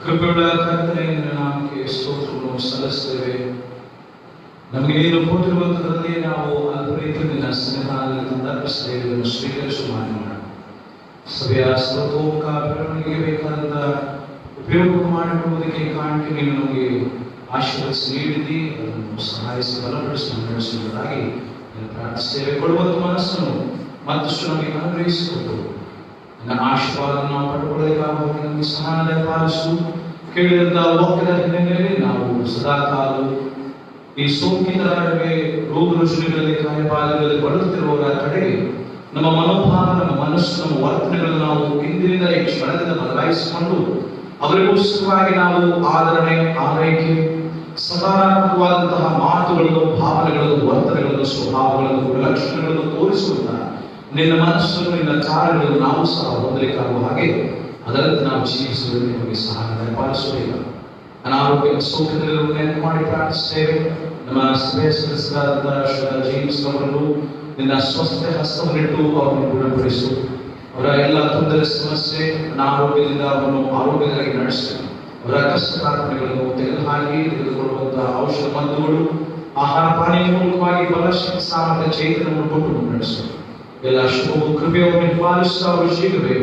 ಕೃಪೆಯುಳ್ಳ ಕರ್ತನೇ, ನಿನ್ನ ನಾಮಕ್ಕೆ ಸ್ತೋತ್ರವನ್ನು ಸಲ್ಲಿಸುತ್ತೇವೆ. ನಮಗೆ ನೀನು ಕೊಟ್ಟಿರುವಂಥದ್ರಲ್ಲಿ ನಾವು ಅದ್ಭುತ ನಿನ್ನ ಸನ್ನಿಧಾನದಲ್ಲಿ ತರ್ಪಿಸುತ್ತೇವೆ, ಸ್ವೀಕರಿಸುವ ಮಾಡೋಣ. ಸಭೆಯ ಸರ್ವತೋಮುಖ ಬೆಳವಣಿಗೆಗೆ ಬೇಕಾದಂಥ ಉಪಯೋಗ ಮಾಡಿಕೊಳ್ಳುವುದಕ್ಕೆ ಕಾರಣಕ್ಕೆ ನೀನು ನಮಗೆ ಆಶೀರ್ವದಿಸಿ ನೀಡಿದ್ದಿ, ಅದನ್ನು ಸಹಾಯಿಸಿ ಬಲಪಡಿಸಿ ನಡೆಸುವುದಾಗಿ ಪ್ರಾರ್ಥಿಸ್ತೇವೆ. ಕೊಡುವಂಥ ಮನಸ್ಸನ್ನು ಮತ್ತಷ್ಟು ನಮಗೆ ಅನುಗ್ರಹಿಸಿಕೊಟ್ಟು ನನ್ನ ಆಶೀರ್ವಾದ ನಾವು ಪಡೆದುಕೊಳ್ಳಬೇಕಾಗಿ ನಮಗೆ ಸಮಾನ ಪಾಲಿಸು. ಕೇಳಿದಂಥ ವಾಕ್ಯದ ಹಿನ್ನೆಲೆಯಲ್ಲಿ ನಾವು ಸದಾಕಾಲ ಈ ಸೋಂಕಿತರ ನಡುವೆ ರೋಗ ರುಜಿನಗಳಲ್ಲಿ ಕಾರ್ಯಪಾಲಗಳಲ್ಲಿ ಬಳಲುತ್ತಿರುವವರ ಕಡೆಗೆ ನಮ್ಮ ಮನೋಭಾವ, ನಮ್ಮ ಮನಸ್ಸು, ನಮ್ಮ ವರ್ತನೆಗಳನ್ನು ನಾವು ಇಂದಿನಿಂದ ಈ ಕ್ಷಣದಿಂದ ಬದಲಾಯಿಸಿಕೊಂಡು ಅವರಿಗೋಸ್ಕರವಾಗಿ ನಾವು ಆದರಣೆ, ಆರೈಕೆ, ಸಕಾರಾತ್ಮಕವಾದಂತಹ ಮಾತುಗಳನ್ನು, ಭಾವನೆಗಳನ್ನು, ವರ್ತನೆಗಳನ್ನು, ಸ್ವಭಾವಗಳನ್ನು, ಗುಣಲಕ್ಷಣಗಳನ್ನು ತೋರಿಸುವಂತಹ ನಿನ್ನ ಮನಸ್ಸನ್ನು, ನಿನ್ನ ಕಾರ್ಯಗಳನ್ನು ನಾವು ಸಹ ಹೊಂದಲಿಕ್ಕಾಗುವ ಹಾಗೆ ಅದರಂತೆ ನಾವು ಜೀವಿಸುವುದಕ್ಕೆ ನಮಗೆ ಸಹಾಯ ಪಾಲಿಸಬೇಕು. ಅನಾರೋಗ್ಯ ಸೌಖ್ಯದಲ್ಲಿರುವ ನೆನಪು ಮಾಡಿ ಪ್ರಾರ್ಥಿಸುತ್ತೇವೆ. ನಮ್ಮ ಸಭೆಯ ಸದಸ್ಯರಾದ ಜೇಮ್ಸ್ ಅವರನ್ನು ನಿನ್ನ ಸ್ವಸ್ಥ ಹಸ್ತವನ್ನಿಟ್ಟು ಅವರನ್ನು ಗುಣಪಡಿಸು. ಅವರ ಎಲ್ಲ ತೊಂದರೆ, ಸಮಸ್ಯೆ, ಅನಾರೋಗ್ಯದಿಂದ ಅವರನ್ನು ಆರೋಗ್ಯವಾಗಿ ನಡೆಸಿ ಅವರ ಕಷ್ಟ ಕಾರ್ಪಣೆಗಳನ್ನು ತೆಗೆದುಹಾಕಿ ತೆಗೆದುಕೊಳ್ಳುವಂತಹ ಔಷಧ ಮದ್ದುಗಳು, ಆಹಾರ ಪಾನೀಯ ಮೂಲಕವಾಗಿ ಬಲಶಕ್ತಿ, ಸಾಮರ್ಥ್ಯ, ಚೈತನ್ಯವನ್ನು ಕೊಟ್ಟು ನಡೆಸು. ಎಲ್ಲ ಶುಭ ಕೃಪೆಯನ್ನು ಹಿಂಬಾಲಿಸುತ್ತಾ ಅವರು ಶೀಘ್ರವೇ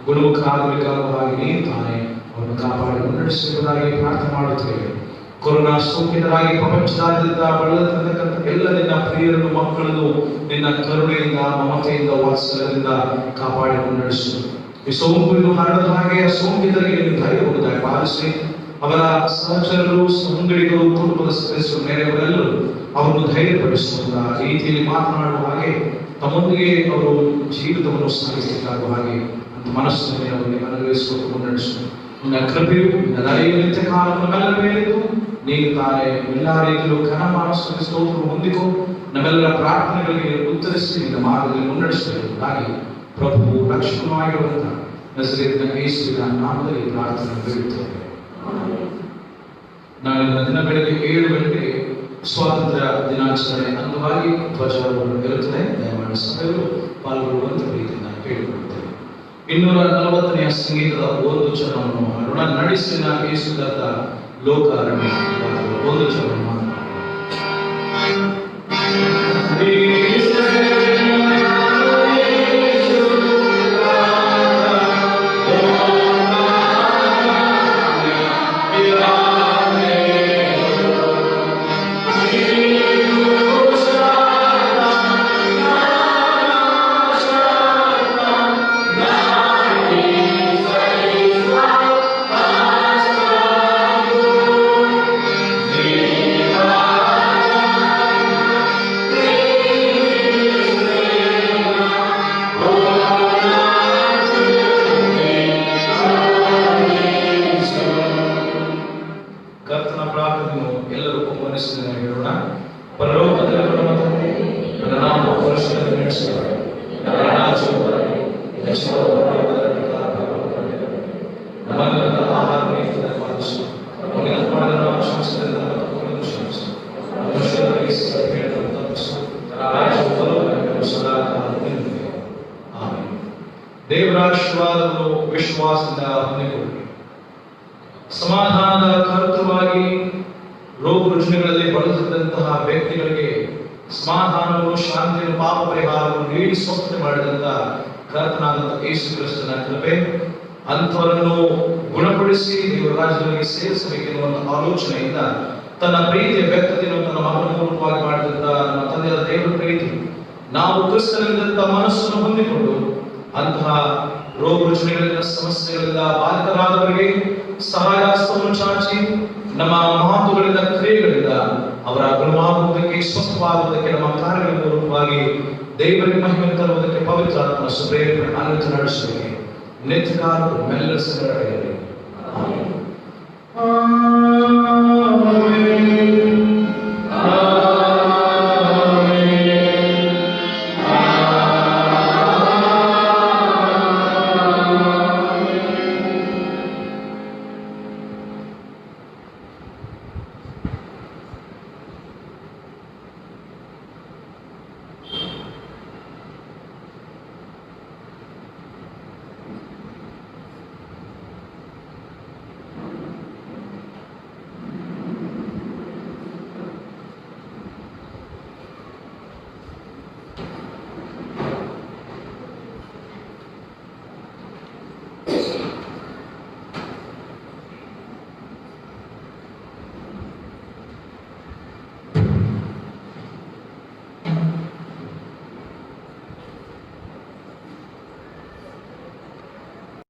ಗುಣಮುಖರಾಗಬೇಕಾಗುವ ಹಾಗೆ ನೀನು ತಾನೇ ಅವರನ್ನು ಕಾಪಾಡಿ ಮುನ್ನಡೆಸುವುದಾಗಿ ಪ್ರಾರ್ಥನೆ ಮಾಡುತ್ತೇವೆ. ಕೊರೋನಾ ಸೋಂಕಿತರಾಗಿ ಪ್ರಪಂಚದಾದ್ಯಂತ ಬಳಲತಕ್ಕಂಥ ಎಲ್ಲ ನಿನ್ನ ಪ್ರಿಯರನ್ನು, ಮಕ್ಕಳನ್ನು ನಿನ್ನ ಕರುಣೆಯಿಂದ, ಮಮತೆಯಿಂದ, ವಾತ್ಸಲ್ಯದಿಂದ ಕಾಪಾಡಿ ಮುನ್ನಡೆಸು. ಈ ಸೋಂಕು ಇದು ಹರಡದ ಹಾಗೆ ಆ ಸೋಂಕಿತರಿಗೆ ನೀವು ಧೈರ್ಯವನ್ನು ಪಾಲಿಸಿ ಅವರ ಸಹಚರರು, ಸಂಗಡಿಗರು, ಕುಟುಂಬದ ಸದಸ್ಯರು, ನೆರೆಯವರೆಲ್ಲರೂ ಅವರನ್ನು ಧೈರ್ಯಪಡಿಸುವಂತಹ ರೀತಿಯಲ್ಲಿ ಮಾತನಾಡುವ ಹಾಗೆ ತಮ್ಮೊಂದಿಗೆ ಅವರು ಜೀವಿತವನ್ನು ಸಾಗಿಸಲಿಕ್ಕಾಗುವ ಹಾಗೆ ಅಂತ ಮನಸ್ಸನ್ನು ಅವರಿಗೆ ಅನುಗ್ರಹಿಸಿಕೊಂಡು ಮುನ್ನಡೆಸು. ನಿನ್ನ ಕೃಪೆಯು, ನಿನ್ನ ದಯೆಯು ನಿತ್ಯ ಕಾಲ ನಮ್ಮೆಲ್ಲರ ಮೇಲಿದ್ದು ನೀನು ತಾನೇ ಎಲ್ಲ ರೀತಿಯಲ್ಲೂ ಘನಮಾನಸ್ಸನ್ನು ಸ್ತೋತ್ರ ಹೊಂದಿಕೊ. ನಮ್ಮೆಲ್ಲರ ಪ್ರಾರ್ಥನೆಗಳಿಗೆ ಉತ್ತರಿಸಿ ನಿನ್ನ ಮಾರ್ಗದಲ್ಲಿ ಮುನ್ನಡೆಸಬೇಕಾಗಿ ಪ್ರಭು ರಕ್ಷಕನಾಗಿರುವಂತ ನಜರೇತಿನ ಯೇಸುವಿನ ನಾಮದಲ್ಲಿ ಪ್ರಾರ್ಥನೆ ಬೇಡುತ್ತೇವೆ. ನಾಳಿನ ದಿನ ಬೆಳಗ್ಗೆ 7 ಗಂಟೆಗೆ ಸ್ವಾತಂತ್ರ್ಯ ದಿನಾಚರಣೆ ಅಂಗವಾಗಿ ಧ್ವಜಾರೋಹಣ ಇರುತ್ತದೆ. ದಯಮಾಡಿ ಸಭೆಗಳು ಪಾಲ್ಗೊಳ್ಳುವಂತೆ ಪ್ರೀತಿಯಿಂದ ಕೇಳಿಕೊಳ್ಳುತ್ತೇವೆ. 240ನೇ ಸಂಗೀತದ ಒಂದು ಚರಣವನ್ನು ಮಾಡೋಣ. ನಡೆಸಿನ ಯೇಸುದತ್ತ ಲೋಕಾರಣ್ಯ ಒಂದು ಚರಣ ಮಾಡೋಣ. ದೇವರಾಶೀರ್ವಾದವನ್ನು ವಿಶ್ವಾಸದಿಂದ ಹೊಂದಿಕೊಳ್ಳಿ. ಸಮಾಧಾನದ ಕರ್ತೃವಾಗಿ ರೋಗ ರುಜಿನಗಳಲ್ಲಿ ಬಳಲುತ್ತಿದ್ದಂತಹ ವ್ಯಕ್ತಿಗಳಿಗೆ ಸಮಾಧಾನವನ್ನು, ಶಾಂತಿಯನ್ನು, ಪಾಪ ಪರಿಹಾರವನ್ನು ನೀಡಿ ಸ್ವಸ್ಥ ಮಾಡಿದಂತಹ ಕರ್ತನಾದಂತಹ ಯೇಸು ಕ್ರಿಸ್ತನ ಕೃಪೆ ಅಂಥವರನ್ನು ಗುಣಪಡಿಸಿ ದೇವರ ರಾಜ್ಯದಲ್ಲಿ ಸೇರಿಸಬೇಕೆನ್ನುವಂತಹ ಆಲೋಚನೆಯಿಂದ ತನ್ನ ಪ್ರೀತಿಯ ವ್ಯಕ್ತತೆಯನ್ನು ತನ್ನ ಮಗನ ಮೂಲಕವಾಗಿ ಮಾಡಿದಂತಹ ನಮ್ಮ ತಂದೆಯ ದೇವರ ಪ್ರೀತಿ ನಾವು ಕ್ರಿಸ್ತನಿಂದ ಮನಸ್ಸನ್ನು ಹೊಂದಿಕೊಂಡು ಅಂತಹ ರೋಗ ರುಜಿನಗಳಿಂದ, ಸಮಸ್ಯೆಗಳಿಂದ ಬಾಧಿತರಾದವರಿಗೆ ಸಹಾಯಹಸ್ತವನ್ನು ಚಾಚಿ ನಮ್ಮ ಮಾತುಗಳಿಂದ, ಕ್ರಿಯೆಗಳಿಂದ ಅವರ ಗುಣವಾಗುವುದಕ್ಕೆ, ಸ್ವಸ್ಥವಾಗುವುದಕ್ಕೆ, ನಮ್ಮ ಕಾರ್ಯಗಳ ಮೂಲಕವಾಗಿ ದೇವರಿಗೆ ಮಹಿಮೆ ತರುವುದಕ್ಕೆ ಪವಿತ್ರಾತ್ಮನ ಸುಪ್ರೇರಣೆ ಆಲೋಚನೆ ನಡೆಸುವಿಕೆ ನೆಚ್ಚಿನಾದ ಮೆಲ್ಲಸರಡೆಯಲಿ.